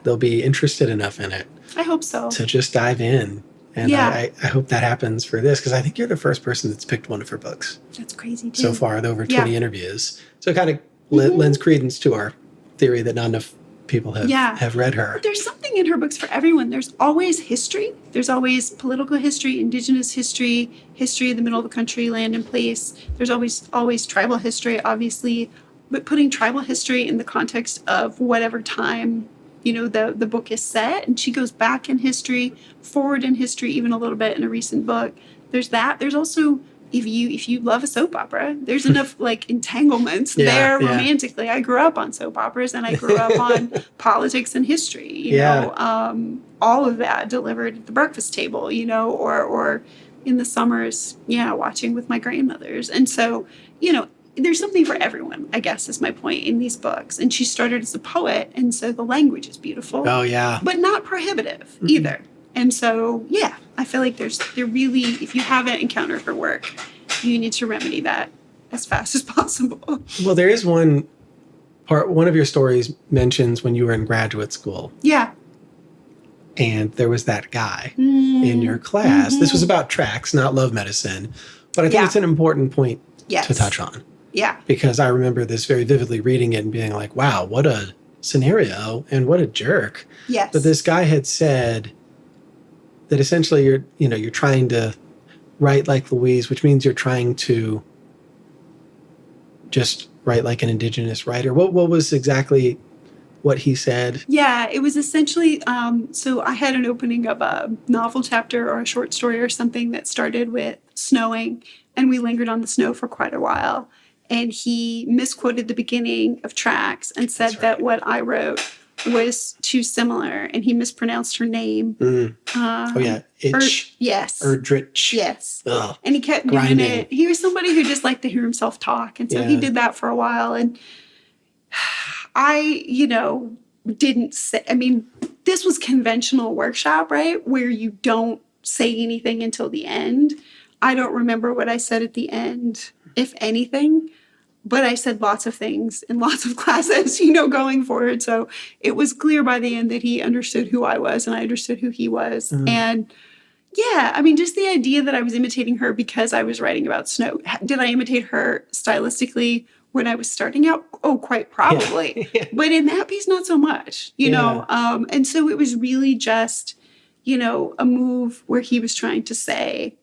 they'll be interested enough in it. I hope so. To just dive in. And I hope that happens for this, because I think you're the first person that's picked one of her books. That's crazy, too. So far, with over 20 interviews. So it kind of lends credence to our theory that not enough people have read her. But there's something in her books for everyone. There's always history. There's always political history, Indigenous history, history of the middle of the country, land and place. There's always tribal history, obviously. But putting tribal history in the context of whatever time, you know, the book is set, and she goes back in history, forward in history, even a little bit in a recent book. There's that. There's also, if you love a soap opera, there's enough like entanglements there romantically. I grew up on soap operas, and I grew up on politics and history, you know, all of that delivered at the breakfast table, you know, or in the summers, watching with my grandmothers. And so, you know, there's something for everyone, I guess, is my point in these books. And she started as a poet, and so the language is beautiful. Oh, yeah. But not prohibitive either. And so, I feel like they're really, if you haven't encountered her work, you need to remedy that as fast as possible. Well, there is one of your stories mentions when you were in graduate school. Yeah. And there was that guy in your class. This was about tracks, not love medicine. But I think it's an important point to touch on. Yeah. Because I remember this very vividly, reading it and being like, wow, what a scenario and what a jerk. Yes. But this guy had said that essentially you're trying to write like Louise, which means you're trying to just write like an Indigenous writer. What was exactly what he said? Yeah, it was essentially, so I had an opening of a novel chapter or a short story or something that started with snowing, and we lingered on the snow for quite a while. And he misquoted the beginning of Tracks and said that what I wrote was too similar, and he mispronounced her name. Yes. Erdrich. Yes. Ugh. And he kept doing it. He was somebody who just liked to hear himself talk, and so he did that for a while. And I, didn't say, I mean, this was conventional workshop, right? Where you don't say anything until the end. I don't remember what I said at the end, if anything, but I said lots of things in lots of classes, going forward. So it was clear by the end that he understood who I was, and I understood who he was. And just the idea that I was imitating her because I was writing about snow. Did I imitate her stylistically when I was starting out? Oh, quite probably. Yeah. But in that piece, not so much, know. And so it was really just, a move where he was trying to say,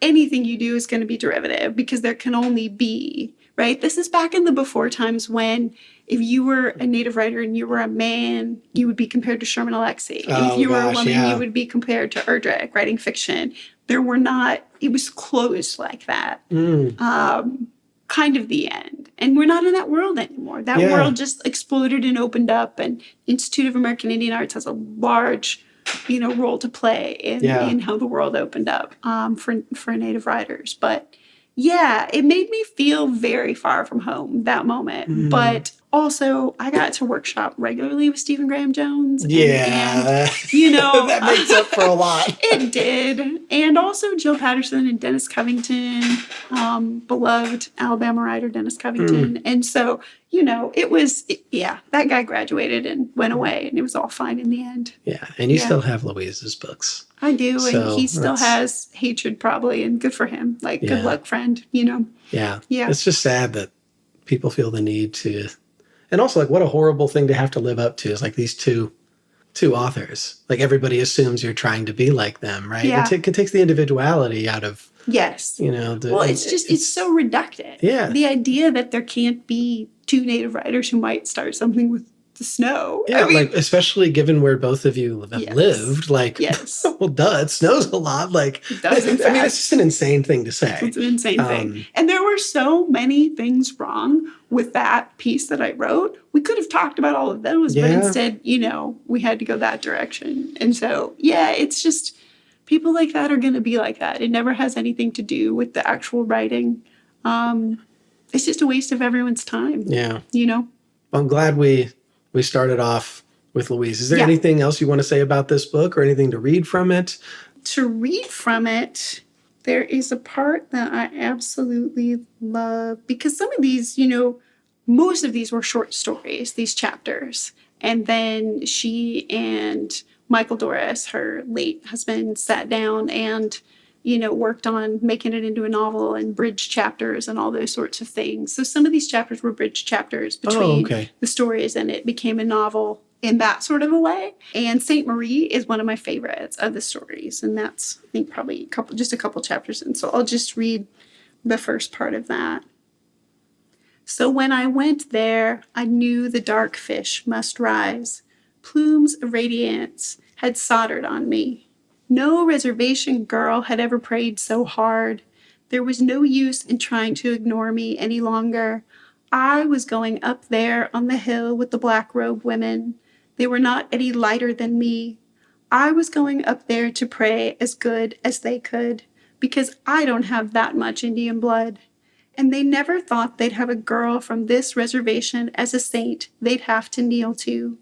anything you do is going to be derivative because there can only be, right? This is back in the before times when if you were a Native writer and you were a man, you would be compared to Sherman Alexie. And if you were a woman, you would be compared to Erdrich writing fiction. It was closed like that. Kind of the end. And we're not in that world anymore. That world just exploded and opened up, and Institute of American Indian Arts has a large role to play in how the world opened up for Native writers. But it made me feel very far from home that moment. But also, I got to workshop regularly with Stephen Graham Jones. And that makes up for a lot. It did. And also Jill Patterson and Dennis Covington, beloved Alabama writer Dennis Covington. And so, that guy graduated and went away, and it was all fine in the end. Yeah, and you still have Louise's books. I do, so and he still has hatred probably, and good for him. Like, good luck, friend, Yeah. Yeah. It's just sad that people feel the need to, and also like what a horrible thing to have to live up to is like these two authors. Like everybody assumes you're trying to be like them, right? Yeah. It takes the individuality out of, yes. It's so reductive. Yeah. The idea that there can't be two Native writers who might start something with the snow. Yeah, like, especially given where both of you have lived, like, well, duh, it snows a lot. Like, it does, in fact. I mean, it's just an insane thing to say. It's an insane thing. And there were so many things wrong with that piece that I wrote. We could have talked about all of those, but instead, you know, we had to go that direction. And so, yeah, it's just people like that are going to be like that. It never has anything to do with the actual writing. It's just a waste of everyone's time. Yeah. You know? Well, I'm glad we started off with Louise. Is there anything else you want to say about this book or anything to read from it? To read from it, there is a part that I absolutely love because some of these, you know, most of these were short stories, these chapters. And then she and Michael Doris, her late husband, sat down and, you know, worked on making it into a novel and bridge chapters and all those sorts of things. So some of these chapters were bridge chapters between the stories, and it became a novel in that sort of a way. And Saint Marie is one of my favorites of the stories. And that's, I think, probably just a couple chapters in. So I'll just read the first part of that. So when I went there, I knew the dark fish must rise. Plumes of radiance had soldered on me. No reservation girl had ever prayed so hard. There was no use in trying to ignore me any longer. I was going up there on the hill with the black-robed women. They were not any lighter than me. I was going up there to pray as good as they could, because I don't have that much Indian blood. And they never thought they'd have a girl from this reservation as a saint they'd have to kneel to.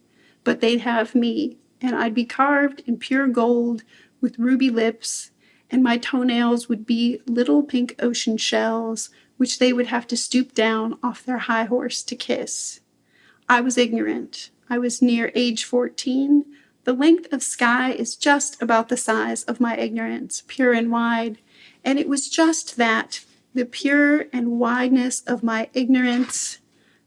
But they'd have me, and I'd be carved in pure gold with ruby lips, and my toenails would be little pink ocean shells, which they would have to stoop down off their high horse to kiss. I was ignorant. I was near age 14. The length of sky is just about the size of my ignorance, pure and wide. And it was just that, the pure and wideness of my ignorance,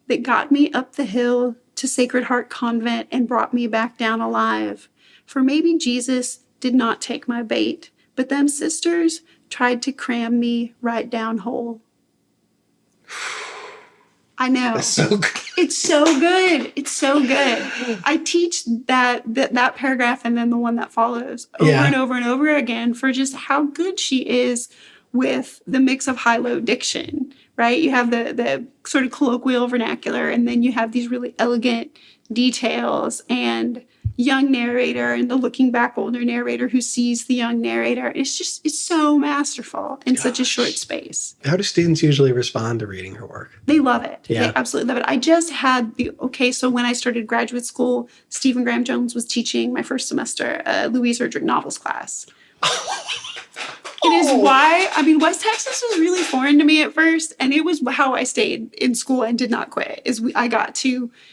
that got me up the hill to Sacred Heart Convent and brought me back down alive. For maybe Jesus did not take my bait, but them sisters tried to cram me right down whole. I know. That's so good. It's so good. It's so good. I teach that paragraph and then the one that follows over and over and over again for just how good she is with the mix of high-low diction, right? You have the sort of colloquial vernacular, and then you have these really elegant details and young narrator and the looking back older narrator who sees the young narrator. It's so masterful in such a short space. How do students usually respond to reading her work? They love it. Yeah. They absolutely love it. I just had so when I started graduate school, Stephen Graham Jones was teaching my first semester Louise Erdrich novels class. It is why, I mean, West Texas was really foreign to me at first, and it was how I stayed in school and did not quit.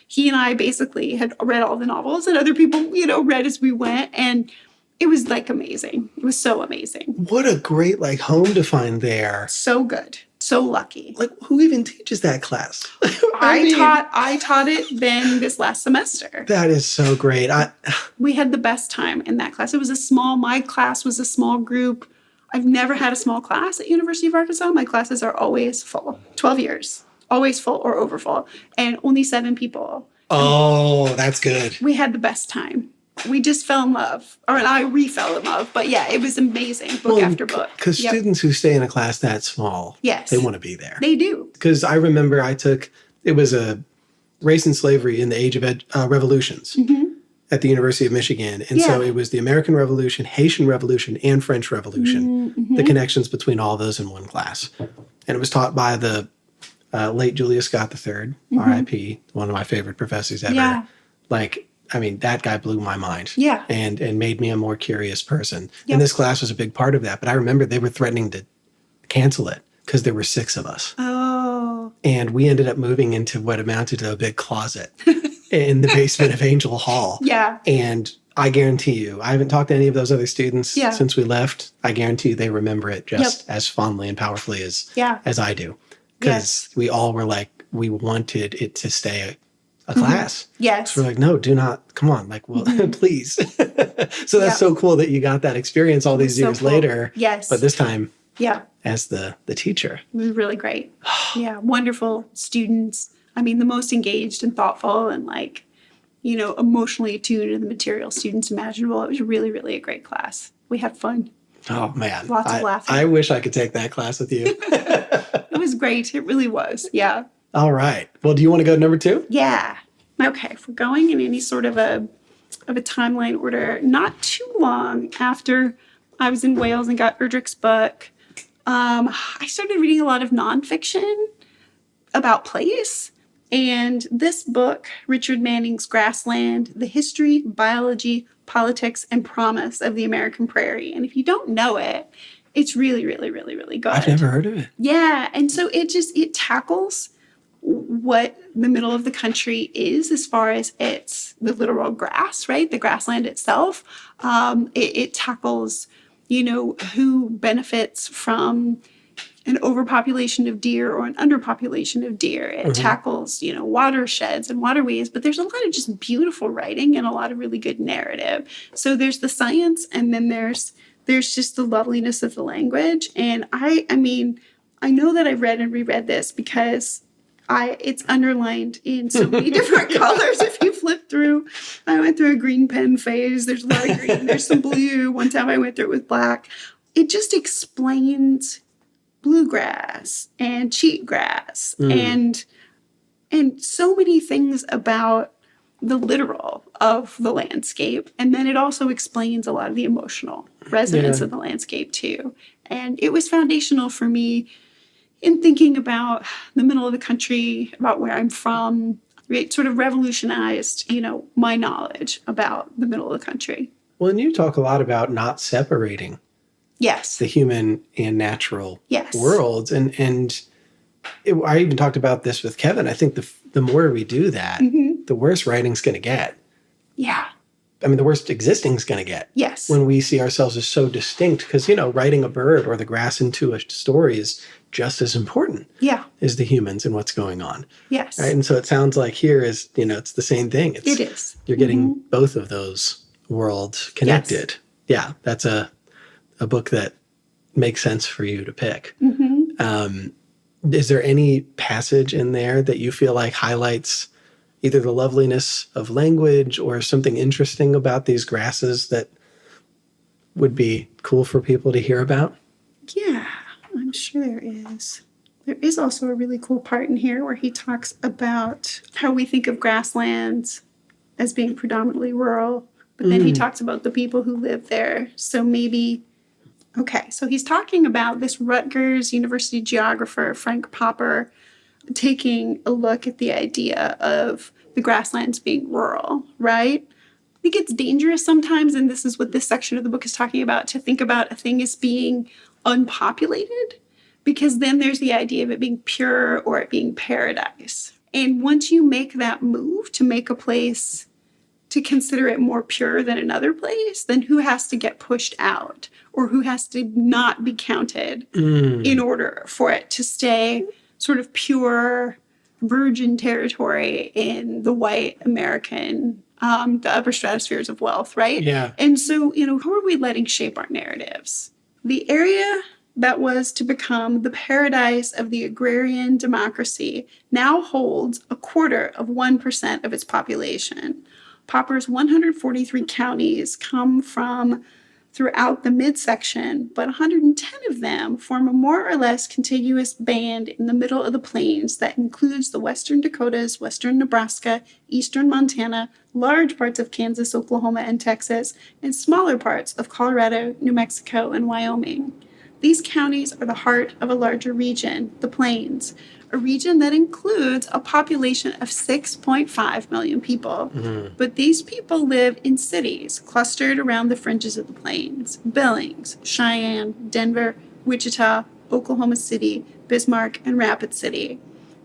He and I basically had read all the novels, and other people, you know, read as we went, and it was like amazing. It was so amazing. What a great home to find there. So good. So lucky. Like, who even teaches that class? I taught it then this last semester. That is so great. We had the best time in that class. My class was a small group. I've never had a small class at University of Arkansas. My classes are always full. 12 years. Always full or over full. And only 7 people. Oh, that's good. We had the best time. We just fell in love. And I re-fell in love. But yeah, it was amazing, book after book. Because students who stay in a class that small, they want to be there. They do. Because I remember it was a race and slavery in the age of revolutions. Mm-hmm. At the University of Michigan. And so it was the American Revolution, Haitian Revolution, and French Revolution, the connections between all those in one class. And it was taught by the late Julius Scott III, R.I.P., one of my favorite professors ever. Yeah. That guy blew my mind. Yeah. And made me a more curious person. Yep. And this class was a big part of that. But I remember they were threatening to cancel it because there were 6 of us. Oh. And we ended up moving into what amounted to a big closet. In the basement of Angel Hall. Yeah. And I guarantee you, I haven't talked to any of those other students since we left. I guarantee you they remember it just as fondly and powerfully as I do. Because we all were like, we wanted it to stay a class. Yes. So we're like, no, do not. Come on. Please. So that's so cool that you got that experience all these years later. Yes. But this time as the teacher. It was really great. Yeah. Wonderful students. I mean, the most engaged and thoughtful and emotionally attuned to the material students imaginable. It was really, really a great class. We had fun. Oh, man. Lots of laughing. I wish I could take that class with you. It was great. It really was. Yeah. All right. Well, do you want to go to number 2? Yeah. Okay. If we're going in any sort of a timeline order, not too long after I was in Wales and got Erdrich's book, I started reading a lot of nonfiction about place. And this book, Richard Manning's Grassland, The History, Biology, Politics, and Promise of the American Prairie. And if you don't know it, it's really, really, really, really good. I've never heard of it. Yeah. And so it tackles what the middle of the country is as far as it's the literal grass, right? The grassland itself. It tackles, who benefits from an overpopulation of deer or an underpopulation of deer. It tackles, watersheds and waterways, but there's a lot of just beautiful writing and a lot of really good narrative. So there's the science, and then there's just the loveliness of the language. And I know that I've read and reread this because it's underlined in so many different colors. If you flip through, I went through a green pen phase. There's a lot of green. There's some blue. One time I went through it with black. It just explains bluegrass and cheatgrass and so many things about the literal of the landscape. And then it also explains a lot of the emotional resonance of the landscape too. And it was foundational for me in thinking about the middle of the country, about where I'm from. It sort of revolutionized, my knowledge about the middle of the country. Well, and you talk a lot about not separating the human and natural worlds. And I even talked about this with Kevin. I think the more we do that, the worse writing's going to get. Yeah. I mean, the worst existing is going to get. Yes. When we see ourselves as so distinct, because, writing a bird or the grass into a story is just as important as the humans and what's going on. Yes. Right? And so it sounds like here is, it's the same thing. It is. You're getting both of those worlds connected. Yes. Yeah. That's a book that makes sense for you to pick. Is there any passage in there that you feel like highlights either the loveliness of language or something interesting about these grasses that would be cool for people to hear about? Yeah, I'm sure there is. There is also a really cool part in here where he talks about how we think of grasslands as being predominantly rural, but then he talks about the people who live there. So so he's talking about this Rutgers University geographer, Frank Popper, taking a look at the idea of the grasslands being rural, right? I think it's dangerous sometimes, and this is what this section of the book is talking about, to think about a thing as being unpopulated, because then there's the idea of it being pure or it being paradise. And once you make that move to make a place, to consider it more pure than another place, then who has to get pushed out or who has to not be counted in order for it to stay sort of pure virgin territory in the white American, the upper stratospheres of wealth, right? Yeah. And so, who are we letting shape our narratives? The area that was to become the paradise of the agrarian democracy now holds 0.25% of its population. Popper's 143 counties come from throughout the midsection, but 110 of them form a more or less contiguous band in the middle of the plains that includes the western Dakotas, western Nebraska, eastern Montana, large parts of Kansas, Oklahoma, and Texas, and smaller parts of Colorado, New Mexico, and Wyoming. These counties are the heart of a larger region, the Plains, a region that includes a population of 6.5 million people. But these people live in cities clustered around the fringes of the Plains: Billings, Cheyenne, Denver, Wichita, Oklahoma City, Bismarck, and Rapid City.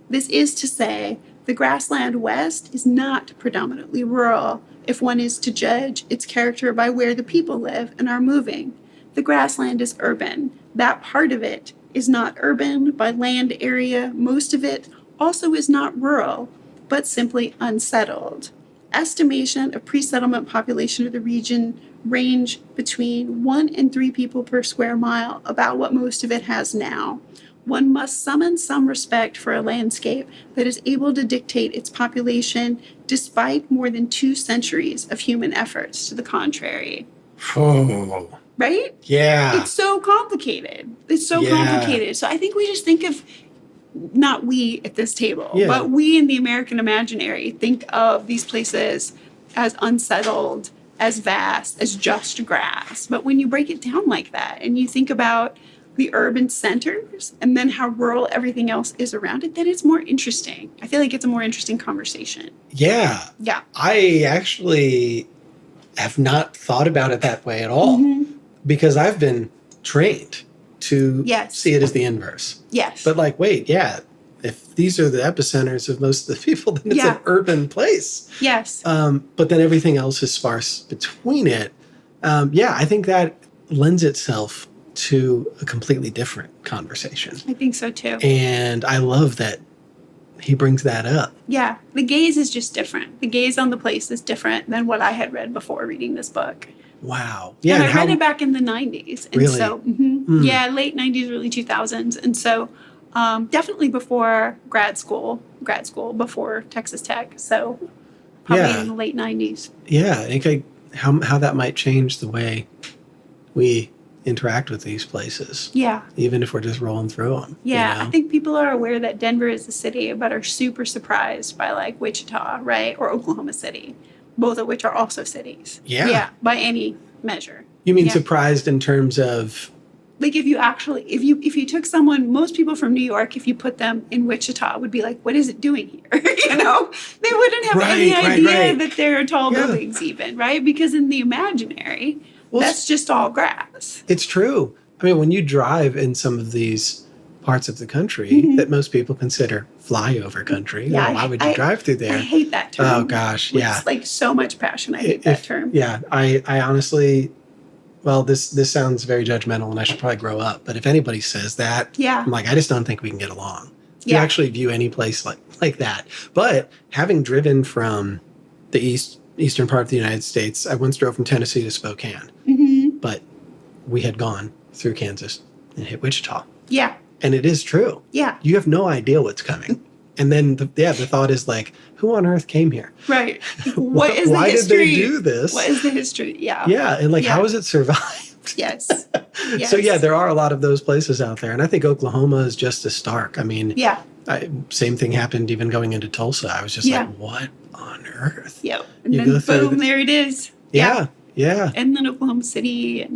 This is to say, the grassland west is not predominantly rural, if one is to judge its character by where the people live and are moving. The grassland is urban. That part of it is not urban by land area. Most of it also is not rural, but simply unsettled. Estimation of pre-settlement population of the region range between 1 and 3 people per square mile, about what most of it has now. one must summon some respect for a landscape that is able to dictate its population despite more than 2 centuries of human efforts to the contrary. Oh. Right? Yeah. It's so complicated. It's so complicated. So I think we just think of, not we at this table, but we in the American imaginary think of these places as unsettled, as vast, as just grass. But when you break it down like that and you think about the urban centers and then how rural everything else is around it, then it's more interesting. I feel like it's a more interesting conversation. Yeah. Yeah. I actually have not thought about it that way at all because I've been trained to see it as the inverse. Yes. But like, wait, if these are the epicenters of most of the people, then it's an urban place. Yes. But then everything else is sparse between it. I think that lends itself to a completely different conversation. I think so too. And I love that he brings that up. Yeah. The gaze is just different. The gaze on the place is different than what I had read before reading this book. Wow. Yeah. And I read it back in the 90s. And really? So, late 90s, early 2000s. And so definitely before grad school, before Texas Tech. So probably in the late 90s. Yeah. I think how that might change the way we interact with these places. Yeah. Even if we're just rolling through them. Yeah. You know? I think people are aware that Denver is a city, but are super surprised by like Wichita, right? Or Oklahoma City, both of which are also cities. Yeah. Yeah. By any measure. You mean surprised in terms of? Like if you took someone, most people from New York, if you put them in Wichita, would be like, what is it doing here? You know, they wouldn't have any idea that there are tall buildings even, right? Because in the imaginary, that's just all grass. It's true. I mean, when you drive in some of these parts of the country that most people consider flyover country, why would you drive through there? I hate that term. Oh, gosh, It's like so much passion. I hate that term. Yeah, I honestly, well, this sounds very judgmental and I should probably grow up. But if anybody says that, I'm like, I just don't think we can get along. You actually view any place like that. But having driven from the eastern part of the United States, I once drove from Tennessee to Spokane. But we had gone through Kansas and hit Wichita. Yeah. And it is true. Yeah. You have no idea what's coming. And then, the thought is like, who on earth came here? Right. What is the history? Why did they do this? What is the history? Yeah. Yeah. And how has it survived? Yes. So, there are a lot of those places out there. And I think Oklahoma is just as stark. I mean, same thing happened even going into Tulsa. I was just like, what on earth? Yeah. And then boom, there it is. Yeah. Yeah. And then Oklahoma City.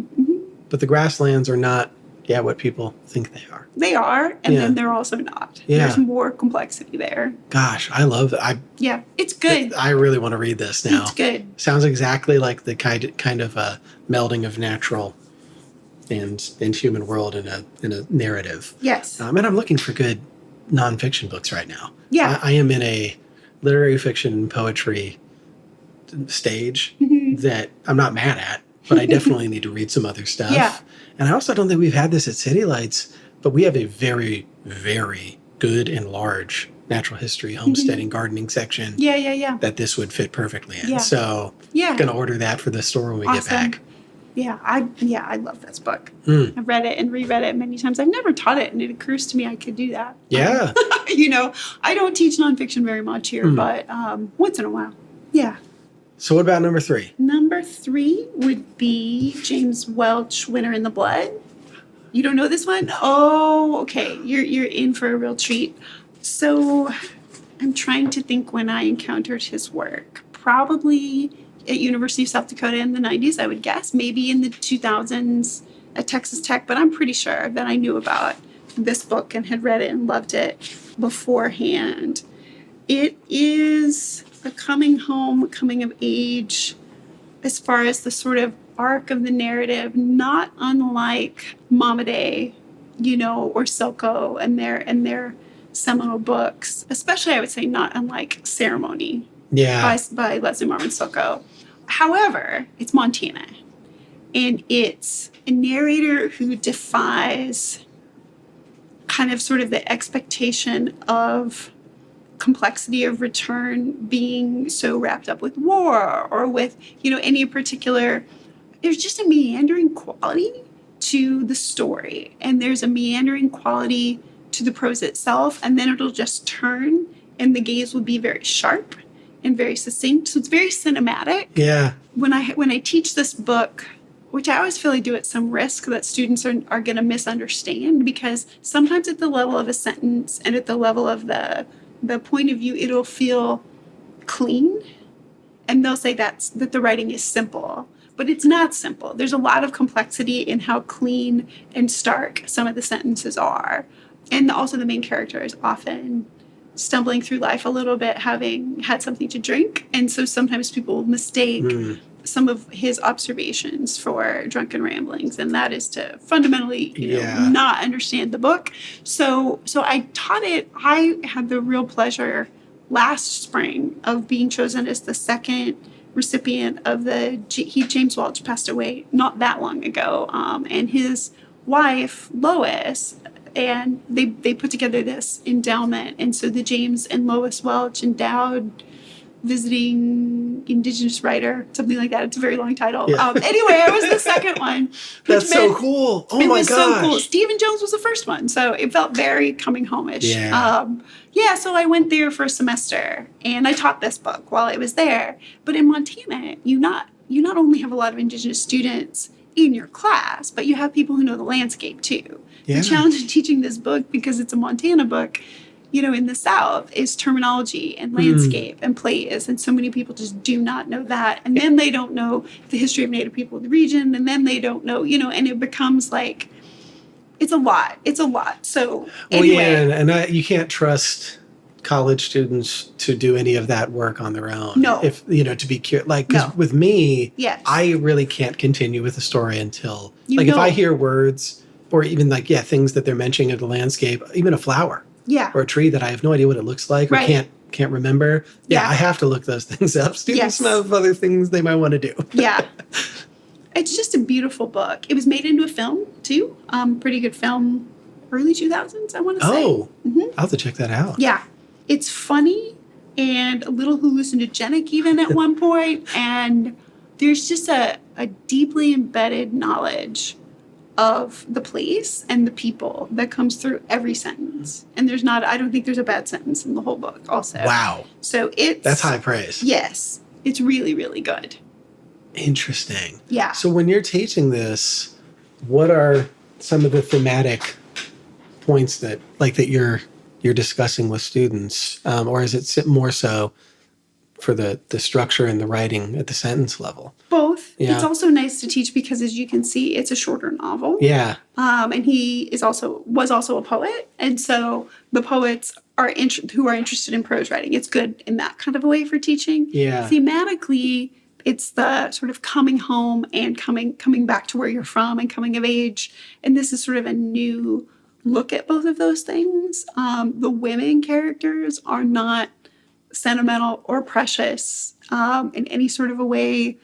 But the grasslands are not, what people think they are. They are, and then they're also not. Yeah. There's more complexity there. Gosh, I love it. It's good. I really want to read this now. It's good. Sounds exactly like the kind of melding of natural and human world in a narrative. Yes. And I'm looking for good nonfiction books right now. Yeah. I am in a literary fiction and poetry stage that I'm not mad at, but I definitely need to read some other stuff. Yeah. And I also don't think we've had this at City Lights, but we have a very, very good and large natural history, homesteading, gardening section. Yeah. That this would fit perfectly in. Yeah. So I'm going to order that for the store when we get back. Yeah, I love this book. I've read it and reread it many times. I've never taught it, and it occurs to me I could do that. Yeah. I don't teach nonfiction very much here, but once in a while. Yeah. So what about number 3? Number 3 would be James Welch, Winter in the Blood. You don't know this one? No. Oh, okay. You're in for a real treat. So I'm trying to think when I encountered his work. Probably at University of South Dakota in the 90s, I would guess. Maybe in the 2000s at Texas Tech. But I'm pretty sure that I knew about this book and had read it and loved it beforehand. It is a coming home, coming of age, as far as the sort of arc of the narrative, not unlike Mama Day, or Silko and their seminal books, especially I would say not unlike Ceremony by Leslie Marmon Silko. However, it's Montana, and it's a narrator who defies kind of sort of the expectation of complexity of return being so wrapped up with war or with, any particular, there's just a meandering quality to the story. And there's a meandering quality to the prose itself, and then it'll just turn, and the gaze will be very sharp and very succinct. So it's very cinematic. Yeah. When I teach this book, which I always feel I do at some risk that students are going to misunderstand, because sometimes at the level of a sentence and at the level of the point of view, it'll feel clean, and they'll say that the writing is simple. But it's not simple. There's a lot of complexity in how clean and stark some of the sentences are. And also the main character is often stumbling through life a little bit, having had something to drink. And so sometimes people mistake some of his observations for drunken ramblings. And that is to fundamentally not understand the book. So I taught it. I had the real pleasure last spring of being chosen as the second recipient of James Welch passed away not that long ago, and his wife Lois, and they put together this endowment, and so the James and Lois Welch Endowed Visiting Indigenous Writer, something like that. It's a very long title. Yeah. Anyway, I was the second one. That's so cool. Oh my gosh. It was so cool. Stephen Jones was the first one, so it felt very coming home-ish. Yeah. So I went there for a semester, and I taught this book while I was there. But in Montana, you not only have a lot of Indigenous students in your class, but you have people who know the landscape too. Yeah. The challenge of teaching this book, because it's a Montana book, in the South, is terminology and landscape and place. And so many people just do not know that. And then they don't know the history of Native people in the region. And then they don't know, and it becomes like, it's a lot. So anyway. Well, and you can't trust college students to do any of that work on their own. No. If, to be curious, because with me, yes. I really can't continue with the story until, if I hear words or even things that they're mentioning of the landscape, even a flower. Yeah. Or a tree that I have no idea what it looks like or can't remember. Yeah, I have to look those things up. Students have other things they might want to do. Yeah. It's just a beautiful book. It was made into a film, too. Pretty good film. Early 2000s, I want to say. Oh, I'll have to check that out. Yeah. It's funny and a little hallucinogenic even at one point. And there's just a deeply embedded knowledge of the place and the people that comes through every sentence. And I don't think there's a bad sentence in the whole book also. Wow. So that's high praise. Yes. It's really, really good. Interesting. Yeah. So when you're teaching this, what are some of the thematic points that you're discussing with students? Or is it more so for the structure and the writing at the sentence level? Both. Yeah. It's also nice to teach because, as you can see, it's a shorter novel. Yeah. And he was also a poet. And so the poets who are interested in prose writing, it's good in that kind of a way for teaching. Yeah. Thematically, it's the sort of coming home and coming back to where you're from and coming of age. And this is sort of a new look at both of those things. The women characters are not sentimental or precious in any sort of a way.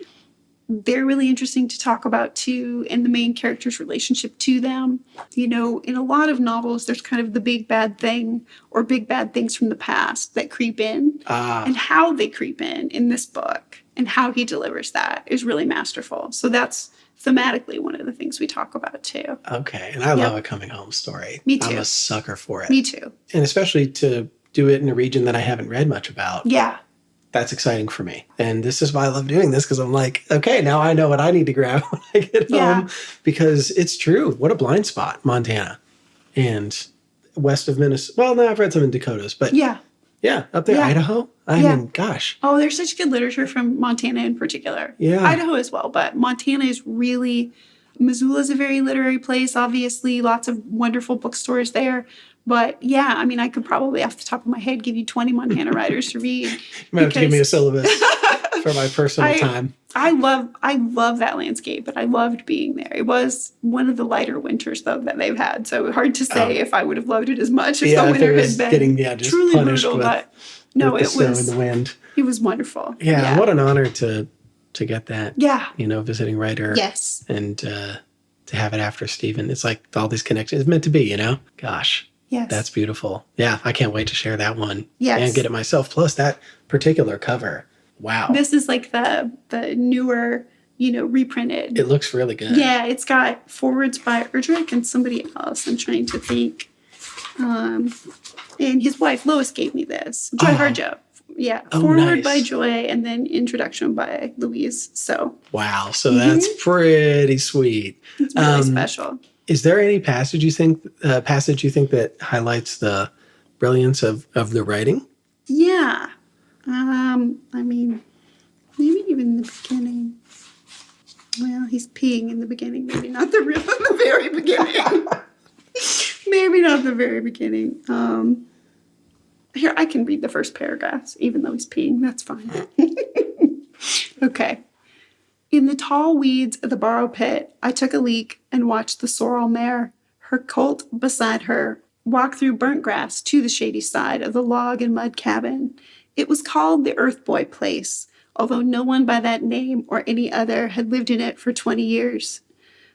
They're really interesting to talk about too, and the main character's relationship to them. In a lot of novels, there's kind of the big bad thing or big bad things from the past that creep in, and how they creep in this book and how he delivers that is really masterful. So that's thematically one of the things we talk about too. Okay, and I love a coming home story. Me too. I'm a sucker for it. Me too. And especially to do it in a region that I haven't read much about. Yeah. That's exciting for me. And this is why I love doing this, because I'm like, okay, now I know what I need to grab when I get home. Because it's true. What a blind spot, Montana. And west of Minnesota. Well, no, I've read some in Dakotas. But yeah, up there, Idaho. I mean, gosh. Oh, there's such good literature from Montana in particular. Yeah. Idaho as well. But Montana is really... Missoula is a very literary place, obviously. Lots of wonderful bookstores there. But yeah, I mean, I could probably, off the top of my head, give you 20 Montana writers to read. You might have to give me a syllabus for my personal time. I love that landscape, but I loved being there. It was one of the lighter winters, though, that they've had. So hard to say if I would have loved it as much if the winter had been just truly brutal. With, but no, with the snow and the wind. It was wonderful. Yeah, what an honor to get that. Yeah. Visiting writer. Yes. And to have it after Stephen. It's like all these connections. It's meant to be, Gosh. Yes. That's beautiful. Yeah, I can't wait to share that one. Yes. And get it myself. Plus that particular cover. Wow. This is like the newer, reprinted. It looks really good. Yeah, it's got forwards by Erdrich and somebody else. I'm trying to think. And his wife, Lois, gave me this. Joy Harjo. Yeah. Forward by Joy and then introduction by Louise. So. Wow. So that's pretty sweet. It's really special. Is there any passage you think that highlights the brilliance of the writing? Yeah. I mean, maybe even in the beginning. Well, he's peeing in the beginning. Maybe not the very beginning. Maybe not the very beginning. Here, I can read the first paragraphs, even though he's peeing. That's fine. Okay. In the tall weeds of the borrow pit, I took a leak and watched the sorrel mare, her colt beside her, walk through burnt grass to the shady side of the log and mud cabin. It was called the Earth Boy Place, although no one by that name or any other had lived in it for 20 years.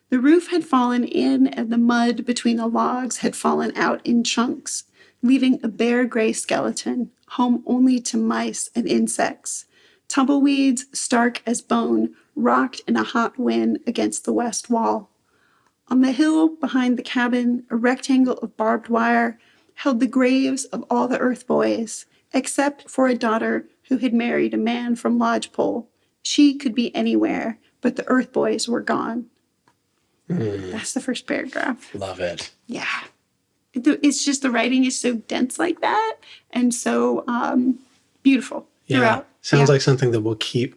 The roof had fallen in and the mud between the logs had fallen out in chunks, leaving a bare gray skeleton, home only to mice and insects. Tumbleweeds, stark as bone, rocked in a hot wind against the west wall. On the hill behind the cabin, a rectangle of barbed wire held the graves of all the Earth Boys, except for a daughter who had married a man from Lodgepole. She could be anywhere, but the Earth Boys were gone. That's the first paragraph. Love it. Yeah. It's just the writing is so dense like that and so beautiful throughout. Sounds like something that will keep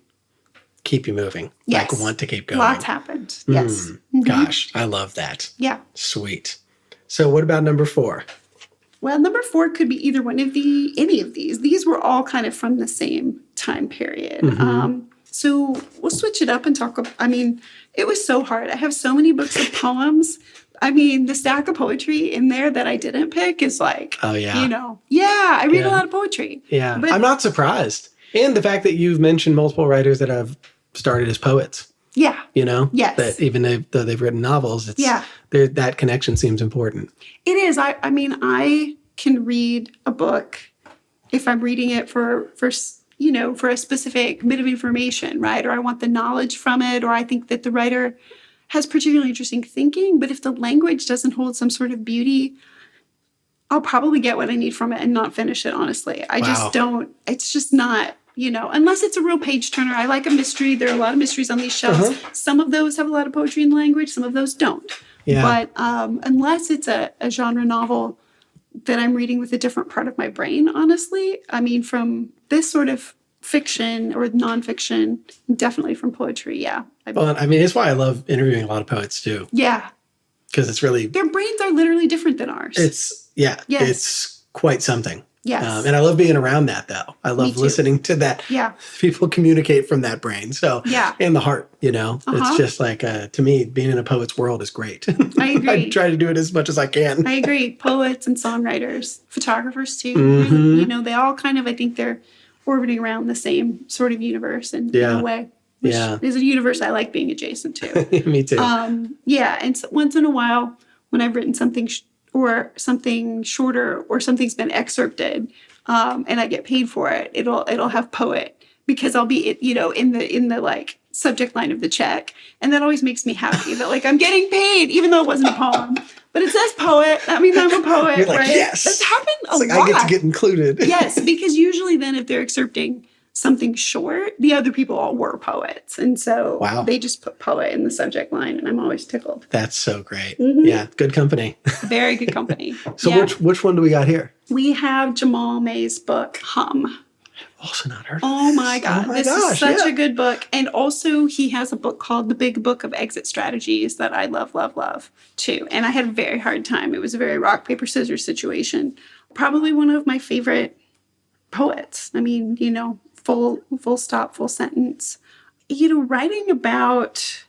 you moving. Yes. Like want to keep going. Lots happened. Yes. Gosh, I love that. Yeah. Sweet. So what about number 4? Well, number 4 could be either any of these. These were all kind of from the same time period. So we'll switch it up and talk about, it was so hard. I have so many books of poems. The stack of poetry in there that I didn't pick is like, oh yeah, I read a lot of poetry. Yeah, but I'm not surprised. And the fact that you've mentioned multiple writers that have started as poets. Yeah. Yes. That even though they've written novels, that connection seems important. It is. I can read a book if I'm reading it for a specific bit of information, right? Or I want the knowledge from it, or I think that the writer has particularly interesting thinking. But if the language doesn't hold some sort of beauty, I'll probably get what I need from it and not finish it, honestly. I just don't. It's just not, unless it's a real page turner. I like a mystery. There are a lot of mysteries on these shelves. Some of those have a lot of poetry in language. Some of those don't. Yeah. But unless it's a genre novel that I'm reading with a different part of my brain, honestly, from this sort of fiction or nonfiction, definitely from poetry, yeah. It's why I love interviewing a lot of poets too. Yeah. Because it's really... Their brains are literally different than ours. It's quite something. Yes. And I love being around that, though. I love listening to that. Yeah. People communicate from that brain. So, and the heart, It's just like, to me, being in a poet's world is great. I agree. I try to do it as much as I can. I agree. Poets and songwriters, photographers too. They all kind of, I think they're orbiting around the same sort of universe in a way. Which is a universe I like being adjacent to. Me too. And so once in a while, when I've written something or something shorter or something's been excerpted, and I get paid for it, it'll have poet because I'll be in the like subject line of the check, and that always makes me happy that like I'm getting paid even though it wasn't a poem, but it says poet. That means I'm a poet. You're like, right? Yes, that's happened a lot. I get to get included. Yes, because usually then if they're excerpting something short, the other people all were poets. And so they just put poet in the subject line, and I'm always tickled. That's so great. Yeah, good company. Very good company. So which one do we got here? We have Jamal May's book, Hum. Also not heard of Oh my God. This is such a good book. And also he has a book called The Big Book of Exit Strategies that I love, love, love too. And I had a very hard time. It was a very rock, paper, scissors situation. Probably one of my favorite poets. Full stop, full sentence. Writing about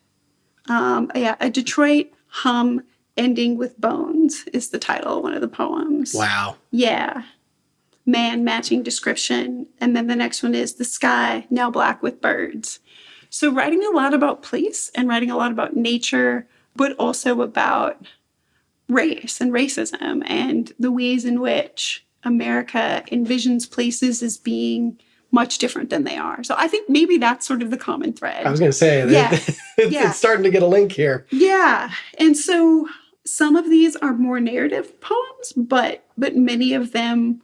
a Detroit hum ending with bones is the title of one of the poems. Wow. Yeah. Man matching description. And then the next one is the sky now black with birds. So writing a lot about place and writing a lot about nature, but also about race and racism and the ways in which America envisions places as being much different than they are. So I think maybe that's sort of the common thread. I was going to say, it's starting to get a link here. Yeah. And so some of these are more narrative poems, but many of them,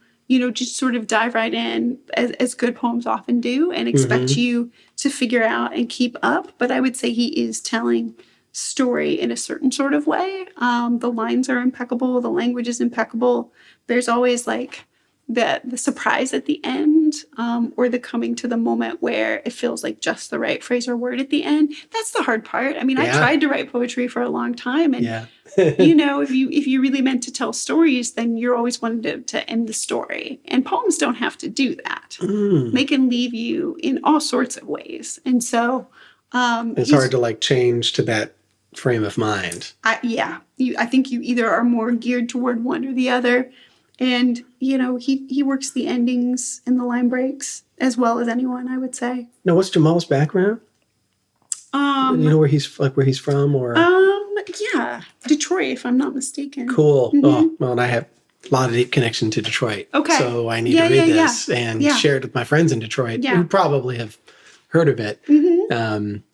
just sort of dive right in as good poems often do and expect you to figure out and keep up. But I would say he is telling story in a certain sort of way. The lines are impeccable. The language is impeccable. There's always like the surprise at the end, or the coming to the moment where it feels like just the right phrase or word at the end. That's the hard part. I mean, I tried to write poetry for a long time, and if you really meant to tell stories, then you're always wanted to end the story. And poems don't have to do that. They can leave you in all sorts of ways. And so it's hard to like change to that frame of mind. I think you either are more geared toward one or the other. And, he works the endings and the line breaks as well as anyone, I would say. Now, what's Jamal's background? You know where he's from, or? Yeah, Detroit, if I'm not mistaken. Cool. Oh, well, and I have a lot of deep connection to Detroit. Okay. So I need to read this and share it with my friends in Detroit who probably have heard of it.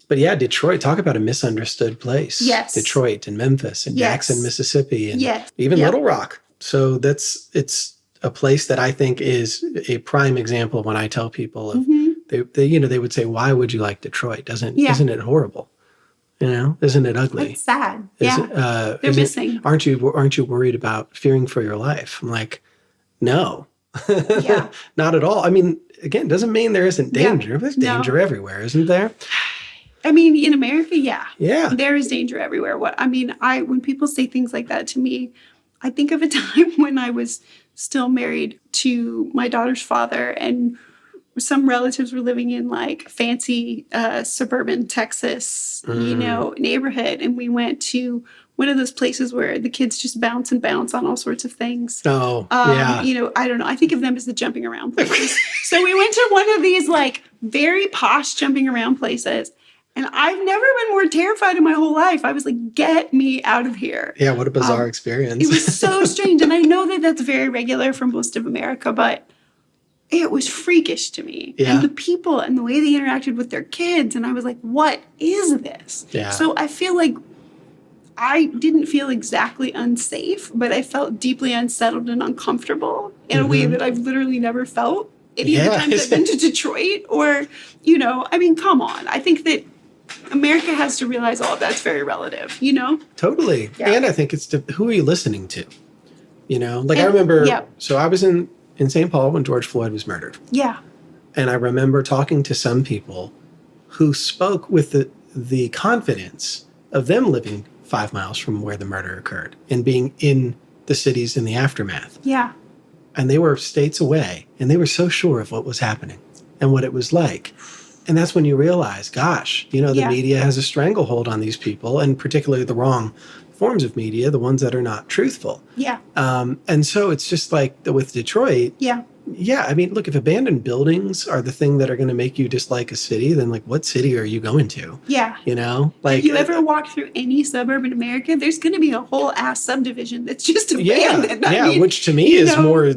But yeah, Detroit, talk about a misunderstood place. Yes. Detroit and Memphis and Jackson, Mississippi, and even Little Rock. So it's a place that I think is a prime example when I tell people of they would say, why would you like Detroit? Isn't it horrible? Isn't it ugly? It's sad. They're missing. Aren't you worried about fearing for your life? I'm like, no, not at all. I mean, again, doesn't mean there isn't danger. There's danger everywhere, isn't there? I mean, in America, there is danger everywhere. When people say things like that to me, I think of a time when I was still married to my daughter's father, and some relatives were living in like fancy suburban Texas, neighborhood. And we went to one of those places where the kids just bounce on all sorts of things. Oh, yeah. I don't know. I think of them as the jumping around places. So we went to one of these like very posh jumping around places. And I've never been more terrified in my whole life. I was like, get me out of here. Yeah, what a bizarre experience. It was so strange. And I know that that's very regular for most of America, but it was freakish to me. Yeah. And the people and the way they interacted with their kids. And I was like, what is this? Yeah. So I feel like I didn't feel exactly unsafe, but I felt deeply unsettled and uncomfortable in a way that I've literally never felt any of the times I've been to Detroit or, come on. I think that America has to realize all of that's very relative, Totally. Yeah. And I think it's who are you listening to? I remember, so I was in St. Paul when George Floyd was murdered. Yeah. And I remember talking to some people who spoke with the confidence of them living 5 miles from where the murder occurred and being in the cities in the aftermath. Yeah. And they were states away, and they were so sure of what was happening and what it was like. And that's when you realize, gosh, the media has a stranglehold on these people, and particularly the wrong forms of media, the ones that are not truthful. Yeah. And so it's just like with Detroit. Yeah. Yeah. I mean, look, if abandoned buildings are the thing that are going to make you dislike a city, then like what city are you going to? Yeah. Like if you ever walk through any suburb in America, there's going to be a whole ass subdivision that's just abandoned. Yeah. Which to me is more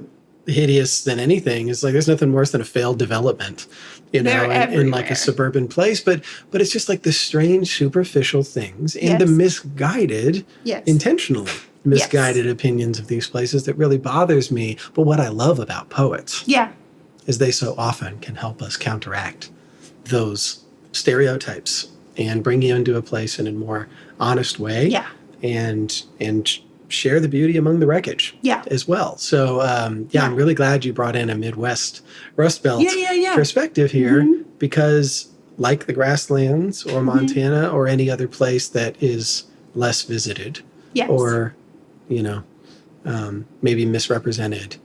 hideous than anything. It's like there's nothing worse than a failed development. In like a suburban place, but it's just like the strange superficial things and the misguided, intentionally misguided opinions of these places that really bothers me. But what I love about poets is they so often can help us counteract those stereotypes and bring you into a place in a more honest way and share the beauty among the wreckage as well. So, I'm really glad you brought in a Midwest Rust Belt perspective here because like the grasslands or Montana or any other place that is less visited or, maybe misrepresented,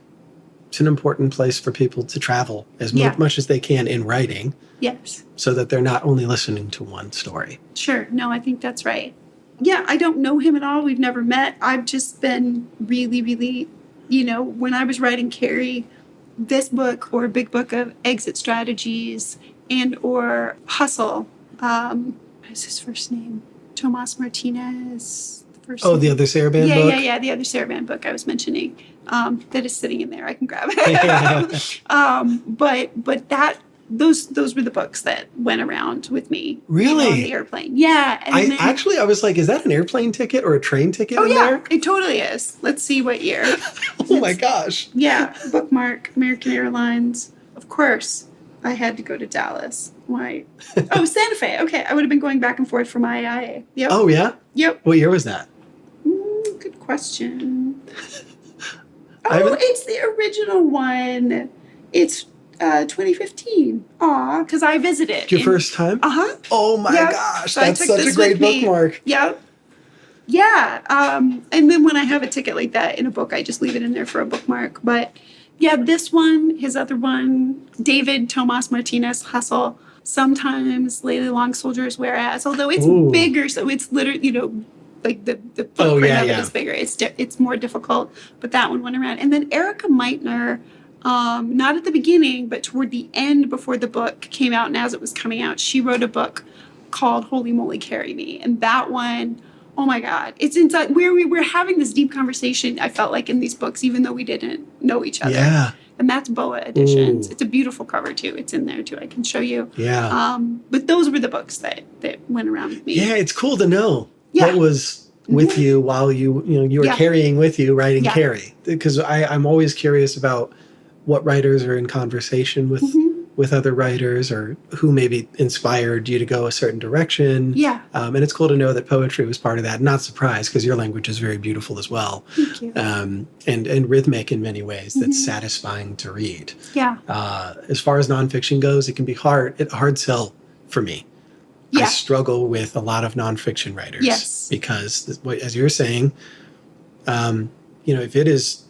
it's an important place for people to travel as much as they can in writing. Yes. So that they're not only listening to one story. Sure. No, I think that's right. Yeah, I don't know him at all. We've never met. I've just been really, really, when I was writing Carrie, this book or a big book of exit strategies and or Hustle, what is his first name? Tomas Martinez. The other Sarabande book? Yeah, the other Sarabande book I was mentioning that is sitting in there. I can grab it. But those were the books that went around with me. Really? On the airplane. Yeah. And I was like, is that an airplane ticket or a train ticket in there? It totally is. Let's see what year. Oh my gosh. Yeah. Bookmark, American Airlines. Of course, I had to go to Dallas. Why? Oh, Santa Fe. Okay. I would have been going back and forth from IIA. Yep. Oh, yeah? Yep. What year was that? Good question. It's the original one. It's 2015. Aw, because I visited. Your first time? Uh-huh. Oh my gosh, so that's such a great bookmark. Yep. Yeah. And then when I have a ticket like that in a book, I just leave it in there for a bookmark. But yeah, this one, his other one, David Tomas Martinez Hustle, sometimes Layli Long Soldiers, whereas, although it's bigger, so it's literally, like the footprint of it is bigger. It's more difficult, but that one went around. And then Erica Meitner, not at the beginning, but toward the end before the book came out and as it was coming out, she wrote a book called Holy Moly Carry Me. And that one, oh my God, it's inside where we were having this deep conversation, I felt like, in these books, even though we didn't know each other. Yeah. And that's BOA Editions. Ooh. It's a beautiful cover too. It's in there too. I can show you. Yeah. But those were the books that went around with me. Yeah, it's cool to know what was with you while you were carrying with you writing Carrie. Because I'm always curious about what writers are in conversation with other writers, or who maybe inspired you to go a certain direction. Yeah. And it's cool to know that poetry was part of that. Not surprised, because your language is very beautiful as well. Thank you. And rhythmic in many ways. That's satisfying to read. Yeah. As far as nonfiction goes, it can be hard sell for me. Yeah. I struggle with a lot of nonfiction writers. Yes. Because, as you're saying, if it is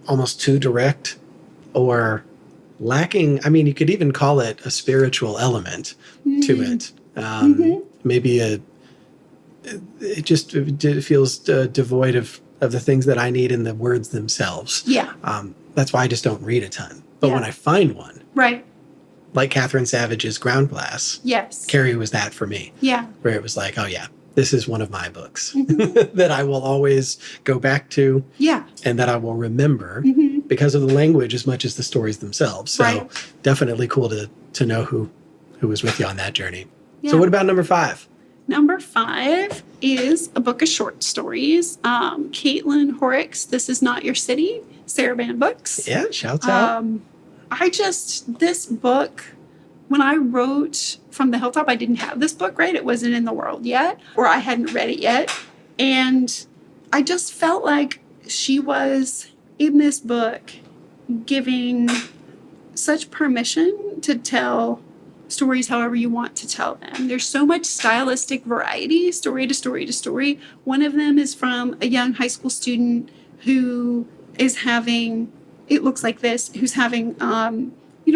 almost too direct or lacking, I mean, you could even call it a spiritual element to it. Maybe it feels devoid of the things that I need in the words themselves. Yeah. That's why I just don't read a ton. But when I find one, right, like Catherine Savage's Ground Glass, yes, Carrie was that for me. Yeah. Where it was like, oh yeah, this is one of my books that I will always go back to. Yeah. And that I will remember because of the language as much as the stories themselves. So definitely cool to know who was with you on that journey. Yeah. So what about number 5? Number 5 is a book of short stories. Caitlin Horrocks, This Is Not Your City, Saraban Books. Yeah, shouts out. This book, when I wrote From the Hilltop, I didn't have this book, right? It wasn't in the world yet, or I hadn't read it yet. And I just felt like she was, in this book, giving such permission to tell stories however you want to tell them. There's so much stylistic variety, story to story to story. One of them is from a young high school student who is having, it looks like this, who's having,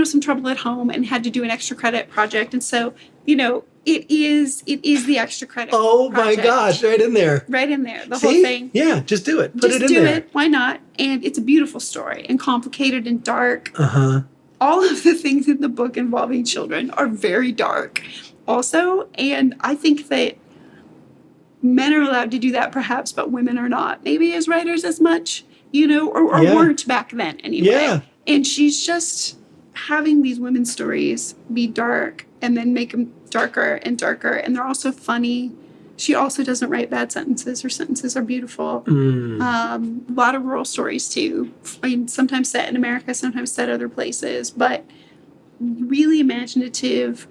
some trouble at home and had to do an extra credit project. And so, it is the extra credit. Oh project. My gosh, right in there. Right in there. The whole thing. Yeah, just do it. Put it in there. Just do it. Why not? And it's a beautiful story, and complicated and dark. Uh-huh. All of the things in the book involving children are very dark also. And I think that men are allowed to do that perhaps, but women are not. Maybe as writers as much, or weren't back then anyway. Yeah. And she's just having these women's stories be dark and then make them darker and darker. And they're also funny. She also doesn't write bad sentences. Her sentences are beautiful. A lot of rural stories, too. I mean, sometimes set in America, sometimes set other places. But really imaginative,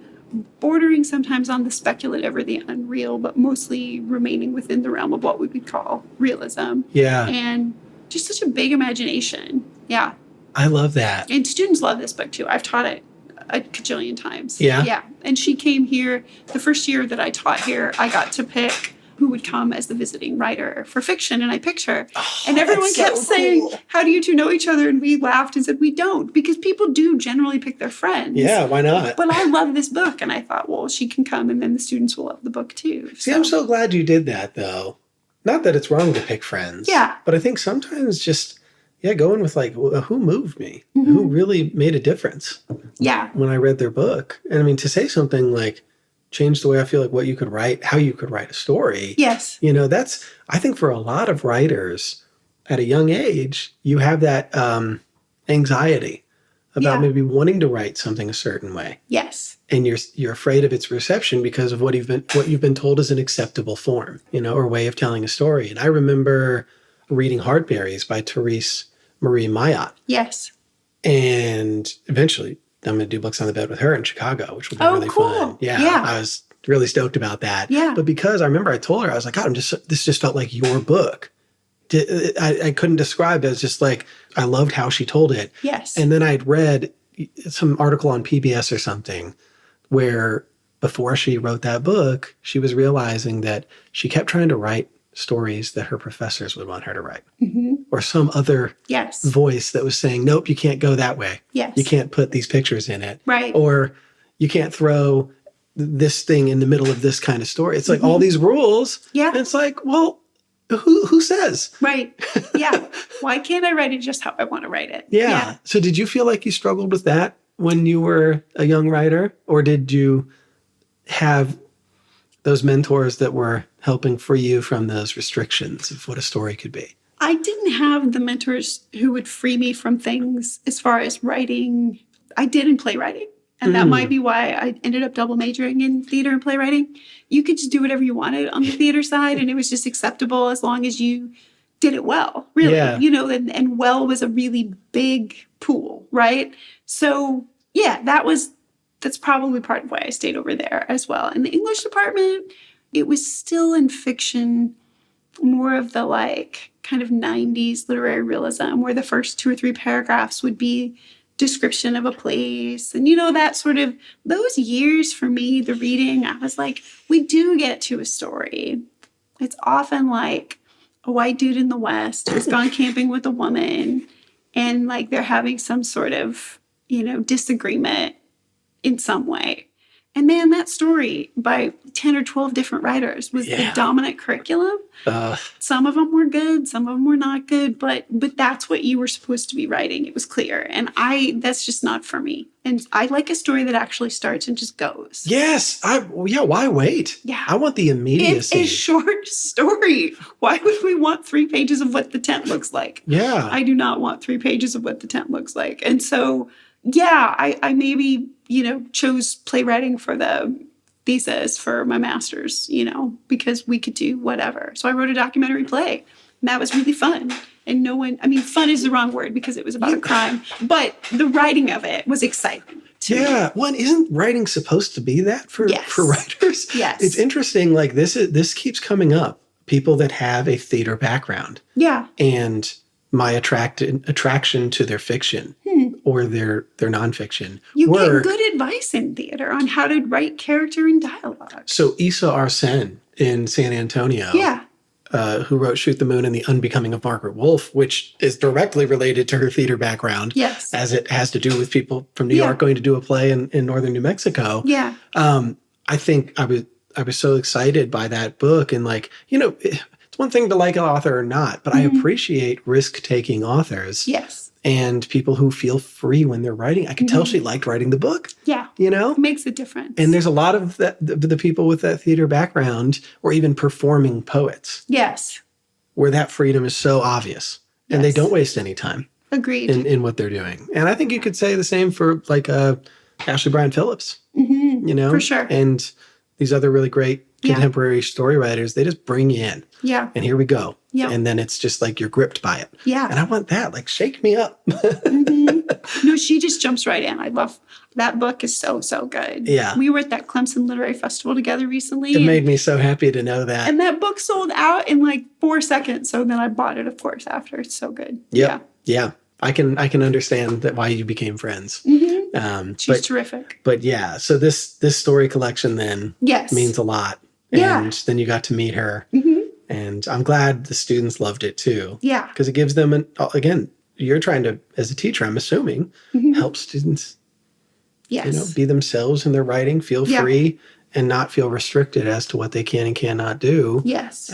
bordering sometimes on the speculative or the unreal, but mostly remaining within the realm of what we would call realism. Yeah. And just such a big imagination. Yeah. I love that. And students love this book, too. I've taught it a cajillion times. Yeah? Yeah. And she came here, the first year that I taught here, I got to pick who would come as the visiting writer for fiction, and I picked her. Oh, and everyone kept saying, how do you two know each other? And we laughed and said, we don't, because people do generally pick their friends. Yeah, why not? But I love this book, and I thought, well, she can come, and then the students will love the book, too. See, I'm so glad you did that, though. Not that it's wrong to pick friends. Yeah. But I think sometimes just... going with who moved me, who really made a difference. Yeah. When I read their book. And I mean, to say something like, change the way I feel like what you could write, how you could write a story. Yes. That's, I think for a lot of writers at a young age, you have that anxiety about Yeah. maybe wanting to write something a certain way. Yes. And you're afraid of its reception because of what you've been told is an acceptable form, or way of telling a story. And I remember reading Heartberries by Therese Marie Mayotte. Yes. And eventually I'm going to do Books on the Bed with her in Chicago, which will be really cool. fun. Yeah. I was really stoked about that. Yeah. But because I remember I told her, I was like, God, this just felt like your book. I couldn't describe it. It's just like, I loved how she told it. Yes. And then I'd read some article on PBS or something where before she wrote that book, she was realizing that she kept trying to write stories that her professors would want her to write. Mm-hmm. Or some other Yes. voice that was saying, nope, you can't go that way. Yes. You can't put these pictures in it. Right. Or you can't throw this thing in the middle of this kind of story. It's like all these rules. Yeah. And it's like, well, who says? Right. Yeah. Why can't I write it just how I want to write it? Yeah. So did you feel like you struggled with that when you were a young writer? Or did you have those mentors that were helping free you from those restrictions of what a story could be? I didn't have the mentors who would free me from things as far as writing. I did in playwriting. And that might be why I ended up double majoring in theater and playwriting. You could just do whatever you wanted on the theater side, and it was just acceptable as long as you did it well, really. Yeah. And well was a really big pool, right? So, yeah, that's probably part of why I stayed over there as well. In the English department, it was still in fiction, more of the kind of 90s literary realism, where the first 2 or 3 paragraphs would be description of a place. And, that sort of, those years for me, the reading, I was like, we do get to a story. It's often like a white dude in the West who's gone camping with a woman, and they're having some sort of, disagreement in some way. And man, that story by 10 or 12 different writers was the dominant curriculum. Some of them were good, some of them were not good, but that's what you were supposed to be writing. It was clear. And that's just not for me. And I like a story that actually starts and just goes. Yes. Why wait? Yeah. I want the immediacy. It's a short story. Why would we want 3 pages of what the tent looks like? Yeah. I do not want 3 pages of what the tent looks like. And so, yeah, I maybe, chose playwriting for the thesis for my master's, because we could do whatever. So I wrote a documentary play, and that was really fun. And fun is the wrong word because it was about a crime, but the writing of it was exciting to me. Well, isn't writing supposed to be that for writers? Yes. It's interesting. This keeps coming up. People that have a theater background. Yeah. And my attraction to their fiction or their nonfiction You work. get good advice in theater on how to write character and dialogue. So Issa Arsene in San Antonio, who wrote Shoot the Moon and The Unbecoming of Margaret Wolfe, which is directly related to her theater background, as it has to do with people from New York going to do a play in northern New Mexico. Yeah. I think I was so excited by that book, and it's one thing to like an author or not, but I appreciate risk-taking authors. Yes. And people who feel free when they're writing. I could tell she liked writing the book. Yeah. It makes a difference. And there's a lot of the people with that theater background, or even performing poets. Yes. Where that freedom is so obvious. And they don't waste any time. Agreed. In what they're doing. And I think you could say the same for Ashley Bryan Phillips. For sure. And these other really great contemporary story writers, they just bring you in. Yeah. And here we go. Yeah. And then it's just like you're gripped by it. Yeah. And I want that. Shake me up. No, she just jumps right in. I love that book. Is so good. Yeah. We were at that Clemson Literary Festival together recently. It made me so happy to know that. And that book sold out in 4 seconds. So then I bought it, of course, after. It's so good. Yep. Yeah. I can understand that why you became friends. She's terrific. But yeah, so this story collection then means a lot. And then you got to meet her. And I'm glad the students loved it too. Yeah. Because it gives them, again, you're trying to, as a teacher, I'm assuming, help students, be themselves in their writing, feel free, and not feel restricted as to what they can and cannot do. Yes.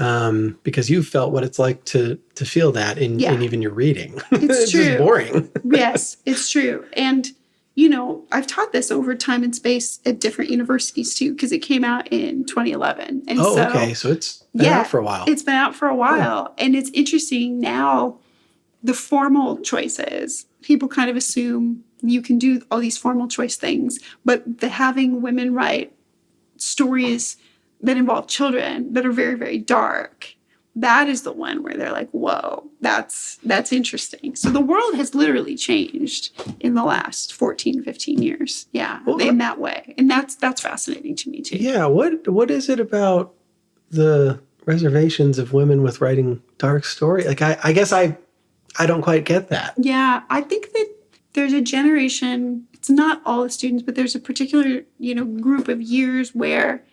Because you felt what it's like to feel that in even your reading. It's true. Just boring. Yes, it's true. And, I've taught this over time and space at different universities too, because it came out in 2011. And okay. So it's been out for a while. It's been out for a while. And it's interesting now, the formal choices, people kind of assume you can do all these formal choice things, but having women write stories that involve children that are very, very dark, that is the one where they're like, whoa, that's interesting. So the world has literally changed in the last 14, 15 years. Yeah, well, in that way. And that's fascinating to me too. Yeah, what is it about the reservations of women with writing dark story? Like, I guess I don't quite get that. Yeah, I think that there's a generation, it's not all the students, but there's a particular, group of years where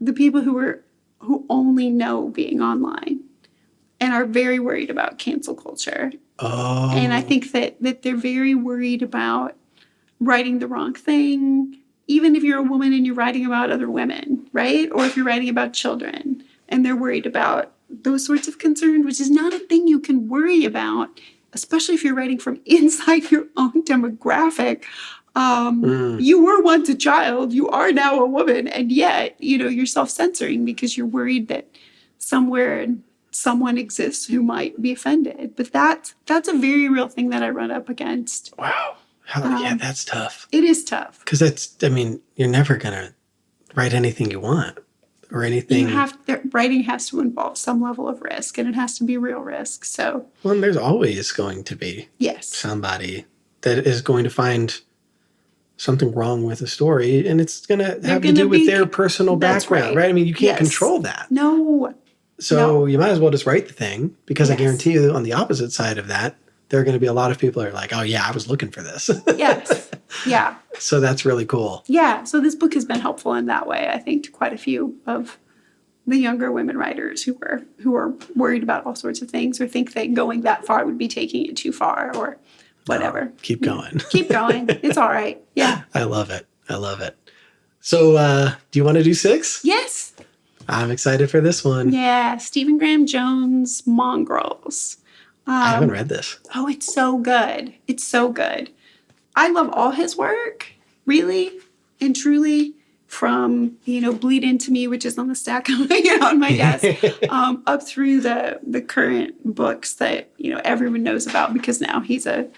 the people who only know being online and are very worried about cancel culture. Oh. And I think that they're very worried about writing the wrong thing, even if you're a woman and you're writing about other women, right? Or if you're writing about children, and they're worried about those sorts of concerns, which is not a thing you can worry about, especially if you're writing from inside your own demographic. You were once a child, you are now a woman, and yet, you're self-censoring because you're worried that somewhere someone exists who might be offended. But that's a very real thing that I run up against. Wow. Yeah, that's tough. It is tough. Because you're never going to write anything you want or anything. Writing has to involve some level of risk, and it has to be real risk. So, well, and there's always going to be somebody that is going to find something wrong with a story, and it's going to have to do with their personal background, right? I mean, you can't control that. No. So you might as well just write the thing, because I guarantee you on the opposite side of that, there are going to be a lot of people that are like, oh yeah, I was looking for this. Yes. Yeah. So that's really cool. Yeah. So this book has been helpful in that way, I think, to quite a few of the younger women writers who are worried about all sorts of things, or think that going that far would be taking it too far, or whatever. No, keep going. Keep going. It's all right. Yeah. I love it. So do you want to do 6? Yes. I'm excited for this one. Yeah. Stephen Graham Jones' Mongrels. I haven't read this. Oh, it's so good. It's so good. I love all his work, really and truly, from, Bleed Into Me, which is on the stack on my desk, up through the current books that, everyone knows about, because now he's a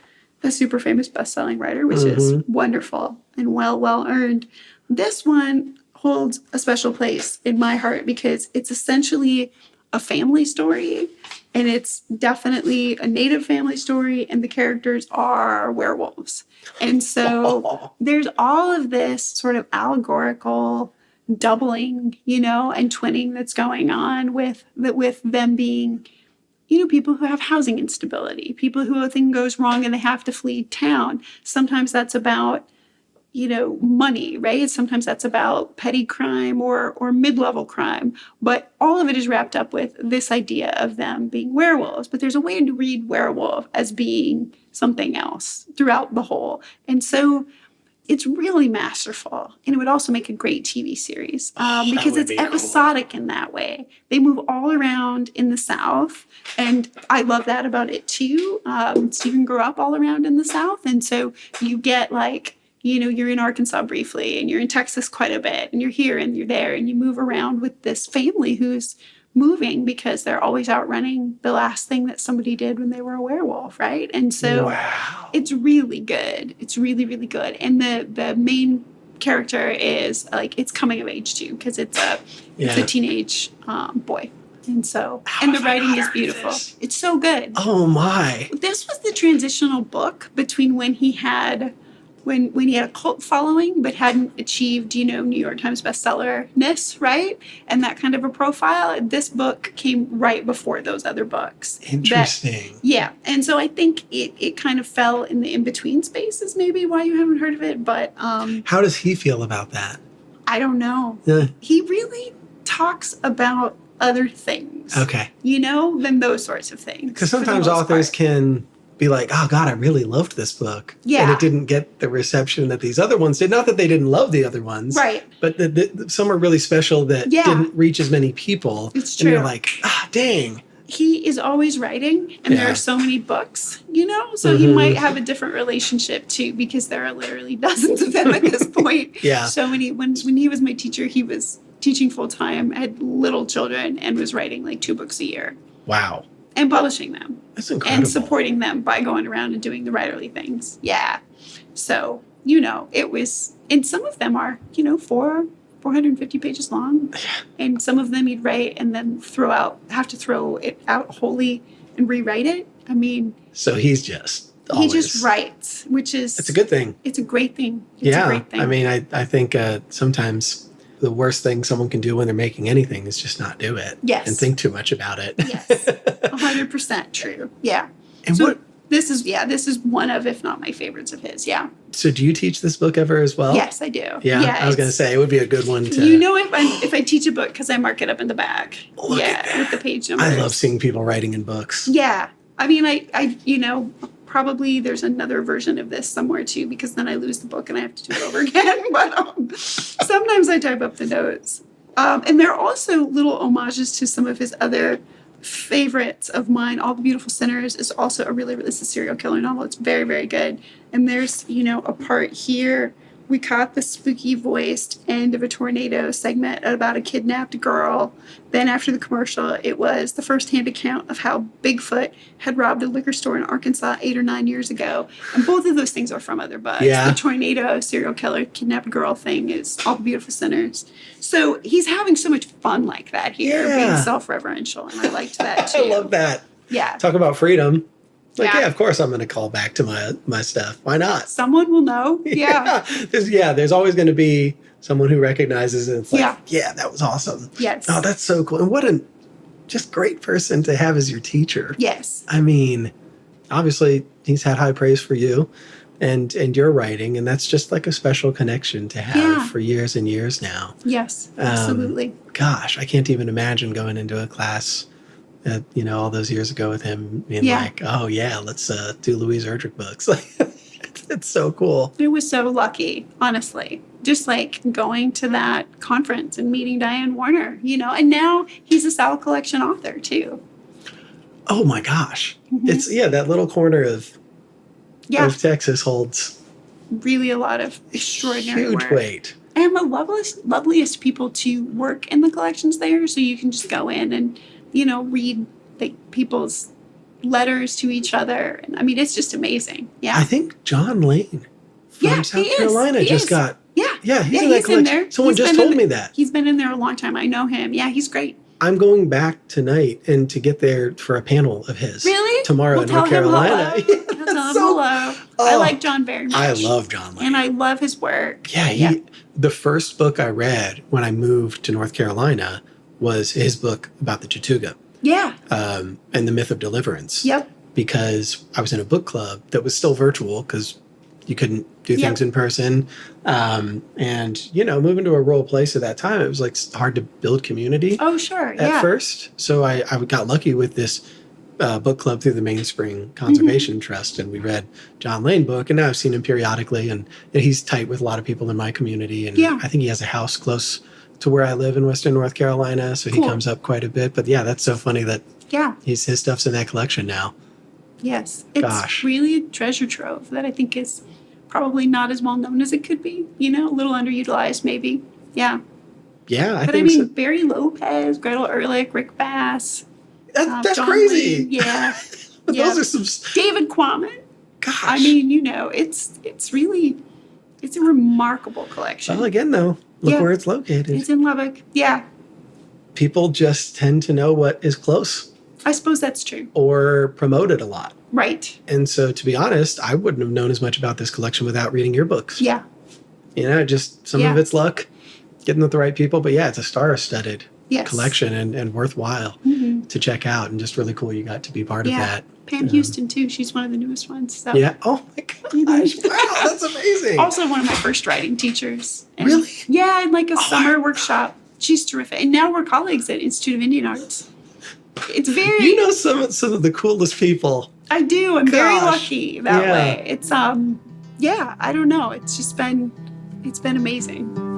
super famous best-selling writer, which is wonderful and well earned. This one holds a special place in my heart because it's essentially a family story, and it's definitely a Native family story, and the characters are werewolves. And so there's all of this sort of allegorical doubling, and twinning that's going on with them being, people who have housing instability, people who a thing goes wrong and they have to flee town. Sometimes that's about, money, right? Sometimes that's about petty crime or mid-level crime. But all of it is wrapped up with this idea of them being werewolves. But there's a way to read werewolf as being something else throughout the whole. And so it's really masterful. And it would also make a great TV series because it's episodic in that way. They move all around in the South. And I love that about it too. Stephen grew up all around in the South. And so you get you're in Arkansas briefly, and you're in Texas quite a bit, and you're here and you're there, and you move around with this family who's moving because they're always outrunning the last thing that somebody did when they were a werewolf, right? And so It's really good. It's really, really good. And the main character is it's coming of age too, because it's a teenage boy. And so, and the writing is beautiful. It's so good. Oh my. This was the transitional book between when he had a cult following, but hadn't achieved, New York Times bestseller-ness, right? And that kind of a profile. This book came right before those other books. Interesting. And so I think it kind of fell in the in-between space is maybe why you haven't heard of it. But how does he feel about that? I don't know. Yeah. He really talks about other things. Okay. Than those sorts of things. Because sometimes authors can be like, oh God, I really loved this book. Yeah. And it didn't get the reception that these other ones did. Not that they didn't love the other ones. Right. But some are really special that didn't reach as many people. It's true. And you're like, dang. He is always writing, and there are so many books, so he might have a different relationship too, because there are literally dozens of them at this point. Yeah. So many. When he was my teacher, he was teaching full time, had little children, and was writing 2 books a year. Wow. and publishing them. That's incredible. And supporting them by going around and doing the writerly things. Yeah. So, you know, it was, and some of them are, you know, 450 pages long. Yeah. And some of them you'd write and then have to throw it out wholly and rewrite it. I mean. So he just writes, which is. It's a good thing. It's a great thing. It's a great thing. I mean, I think sometimes the worst thing someone can do when they're making anything is just not do it. Yes. And think too much about it. Yes. 100% true. Yeah. And so this is one of, if not my favorites of his. Yeah. So do you teach this book ever as well? Yes, I do. Yeah. I was going to say, it would be a good one to. You know, if I teach a book, because I mark it up in the back. Look at that. With the page numbers. I love seeing people writing in books. Yeah. I mean, I you know, probably there's another version of this somewhere too, because then I lose the book and I have to do it over again. But sometimes I type up the notes. And there are also little homages to some of his other favorites of mine. All the Beautiful Sinners is also it's a serial killer novel. It's very, very good. And there's, you know, a part here. We caught the spooky voiced end of a tornado segment about a kidnapped girl. Then after the commercial, it was the first-hand account of how Bigfoot had robbed a liquor store in Arkansas 8 or 9 years ago. And both of those things are from other books. Yeah. The tornado, serial killer, kidnapped girl thing is All the Beautiful Sinners. So he's having so much fun like that here, being self-referential. And I liked that too. I love that. Yeah. Talk about freedom. Like, yeah, of course I'm going to call back to my stuff. Why not? Someone will know. Yeah. There's always going to be someone who recognizes it. It's like, yeah, that was awesome. Yes. Oh, that's so cool. And what a just great person to have as your teacher. Yes. I mean, obviously he's had high praise for you and your writing, and that's just like a special connection to have for years and years now. Yes, absolutely. Gosh, I can't even imagine going into a class you know, all those years ago with him being like, oh yeah, let's do Louise Erdrich books. It's so cool. It was so lucky, honestly. Just like going to that conference and meeting Diane Warner, you know, and now he's a Sal Collection author too. Oh my gosh. Mm-hmm. It's that little corner of Texas holds really a lot of extraordinary huge work. Weight. And the loveliest people to work in the collections there, so you can just go in and, you know, read people's letters to each other. And I mean, it's just amazing. Yeah. I think John Lane from South Carolina just got. Yeah, he's in that collection. In there. Someone just told me that. He's been in there a long time. I know him. Yeah, he's great. I'm going back tonight and to get there for a panel of his. Really? Tomorrow in North Carolina. Tell him hello. I like John very much. I love John Lane. And I love his work. Yeah, the first book I read when I moved to North Carolina was his book about the Chattooga. Yeah. And the myth of deliverance. Yep. Because I was in a book club that was still virtual because you couldn't do things in person. And, you know, moving to a rural place at that time, it was like hard to build community. Oh, sure. At first. So I got lucky with this book club through the Mainspring Conservation Trust. And we read John Lane book. And now I've seen him periodically. And he's tight with a lot of people in my community. And I think he has a house close to where I live in Western North Carolina. So he comes up quite a bit. But yeah, that's so funny that his stuff's in that collection now. Yes. It's really a treasure trove that I think is probably not as well known as it could be. You know, a little underutilized maybe. Yeah. Yeah, But I mean, Barry Lopez, Gretel Ehrlich, Rick Bass. That's John crazy. Lee. Yeah. But those are some... David Quammen. Gosh. I mean, you know, it's really, it's a remarkable collection. Well, again, though, look where it's located. It's in Lubbock. Yeah. People just tend to know what is close. I suppose that's true. Or promote it a lot. Right. And so, to be honest, I wouldn't have known as much about this collection without reading your books. Yeah. You know, just some of it's luck, getting with the right people. But yeah, it's a star-studded collection and worthwhile to check out. And just really cool you got to be part of that. Pam Houston, too. She's one of the newest ones. So. Yeah. Oh, my gosh. Wow, that's amazing. Also one of my first writing teachers. And really? Yeah, in like a summer workshop. She's terrific. And now we're colleagues at Institute of Indian Arts. It's very... You know some of the coolest people. I do. I'm very lucky that way. It's, I don't know. It's been amazing.